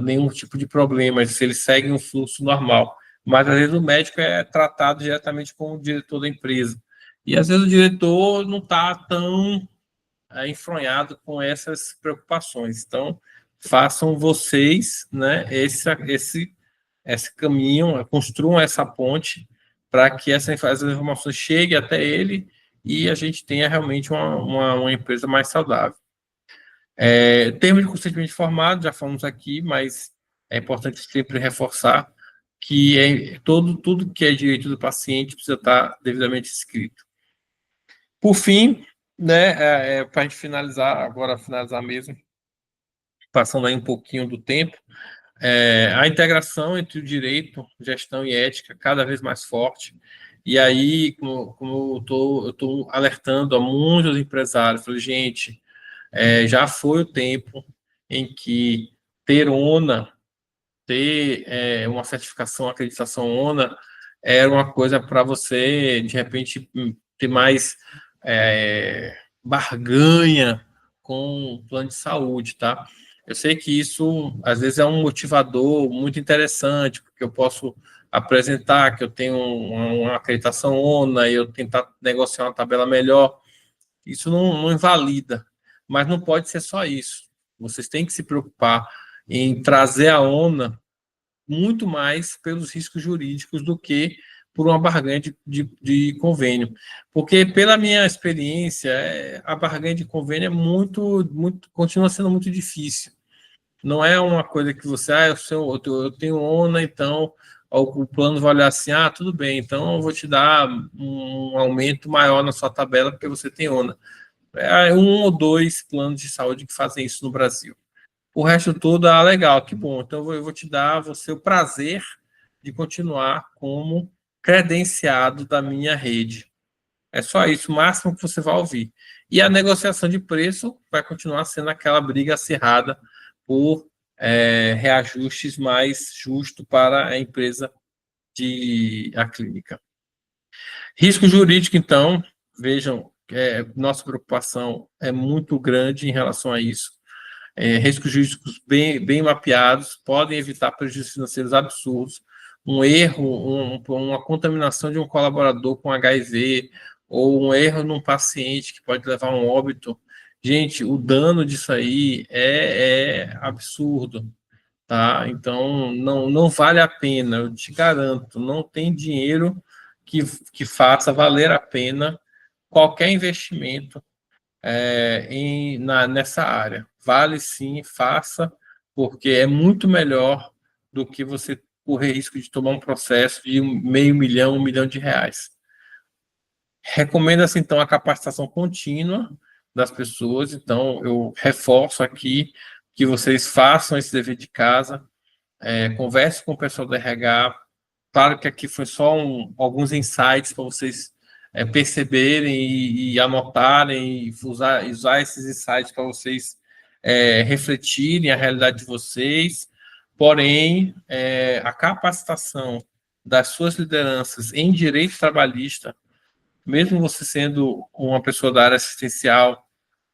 nenhum tipo de problema, se eles seguem um fluxo normal. Mas às vezes o médico é tratado diretamente com o diretor da empresa. E às esse o diretor não está tão enfronhado com essas preocupações. Então, façam vocês, né, esse caminho, construam essa ponte para que essas informações cheguem até ele e a gente tenha realmente uma empresa mais saudável. Termo de consentimento informado, já falamos aqui, mas é importante sempre reforçar que tudo que é direito do paciente precisa estar devidamente escrito. Por fim, né, para a gente finalizar mesmo, passando aí um pouquinho do tempo, a integração entre o direito, gestão e ética cada vez mais forte. E aí, como eu estou alertando a muitos empresários, falei, gente, já foi o tempo em que ter ONA, ter uma certificação, acreditação ONA, era uma coisa para você, de repente, ter mais barganha com o plano de saúde, tá? Eu sei que isso, às vezes, é um motivador muito interessante, porque eu posso apresentar que eu tenho uma acreditação ONA e eu tentar negociar uma tabela melhor. Isso não invalida, mas não pode ser só isso. Vocês têm que se preocupar em trazer a ONA muito mais pelos riscos jurídicos do que por uma barganha de convênio. Porque, pela minha experiência, a barganha de convênio é continua sendo muito difícil. Não é uma coisa que você, eu tenho ONA, então o plano vai olhar assim, tudo bem, então eu vou te dar um aumento maior na sua tabela porque você tem ONA. É um ou dois planos de saúde que fazem isso no Brasil. O resto todo, legal, que bom. Então eu vou te dar você o prazer de continuar como credenciado da minha rede. É só isso, o máximo que você vai ouvir. E a negociação de preço vai continuar sendo aquela briga acirrada por reajustes mais justos para a empresa a clínica. Risco jurídico, então, vejam, nossa preocupação é muito grande em relação a isso. Riscos jurídicos bem mapeados podem evitar prejuízos financeiros absurdos. Um erro, uma contaminação de um colaborador com HIV, ou um erro num paciente que pode levar a um óbito. Gente, o dano disso aí é absurdo, tá? Então, não vale a pena, eu te garanto, não tem dinheiro que faça valer a pena qualquer investimento nessa área. Vale sim, faça, porque é muito melhor do que você correr risco de tomar um processo de meio milhão, R$ 1 milhão. Recomenda-se, então, a capacitação contínua das pessoas. Então, eu reforço aqui que vocês façam esse dever de casa, converse com o pessoal do RH. Claro que aqui foi só alguns insights para vocês perceberem e anotarem e usar esses insights para vocês refletirem a realidade de vocês. Porém, a capacitação das suas lideranças em direito trabalhista, mesmo você sendo uma pessoa da área assistencial,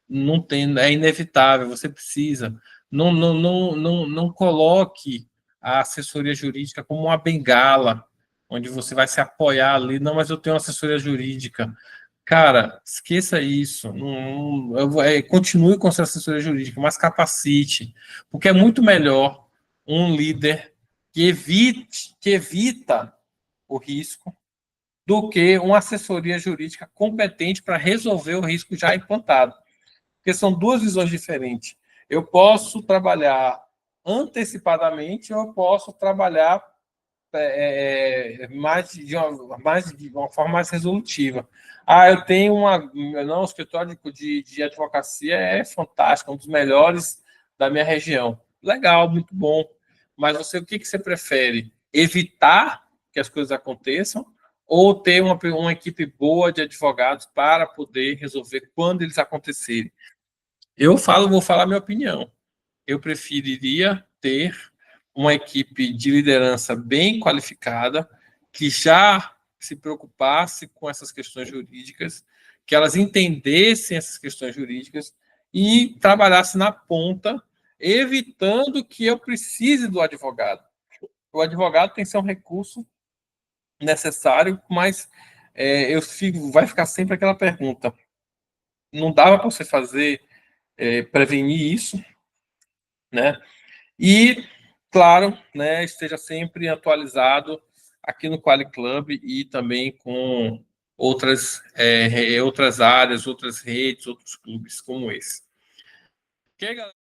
não tem, é inevitável, você precisa. Não coloque a assessoria jurídica como uma bengala, onde você vai se apoiar ali. Não, mas eu tenho uma assessoria jurídica. Cara, esqueça isso. Continue com a sua assessoria jurídica, mas capacite, porque é muito melhor um líder que evita o risco do que uma assessoria jurídica competente para resolver o risco já implantado. Porque são duas visões diferentes. Eu posso trabalhar antecipadamente ou eu posso trabalhar de uma forma mais resolutiva. Eu tenho o escritório de advocacia é fantástico, um dos melhores da minha região. Legal, muito bom. Mas o que você prefere? Evitar que as coisas aconteçam ou ter uma equipe boa de advogados para poder resolver quando eles acontecerem? Vou falar minha opinião. Eu preferiria ter uma equipe de liderança bem qualificada, que já se preocupasse com essas questões jurídicas, que elas entendessem essas questões jurídicas e trabalhasse na ponta, evitando que eu precise do advogado. O advogado tem que ser um recurso necessário, mas vai ficar sempre aquela pergunta: não dava para você prevenir isso, né? E, claro, né, esteja sempre atualizado aqui no Quali Club e também com outras áreas, outras redes, outros clubes como esse. Ok, galera?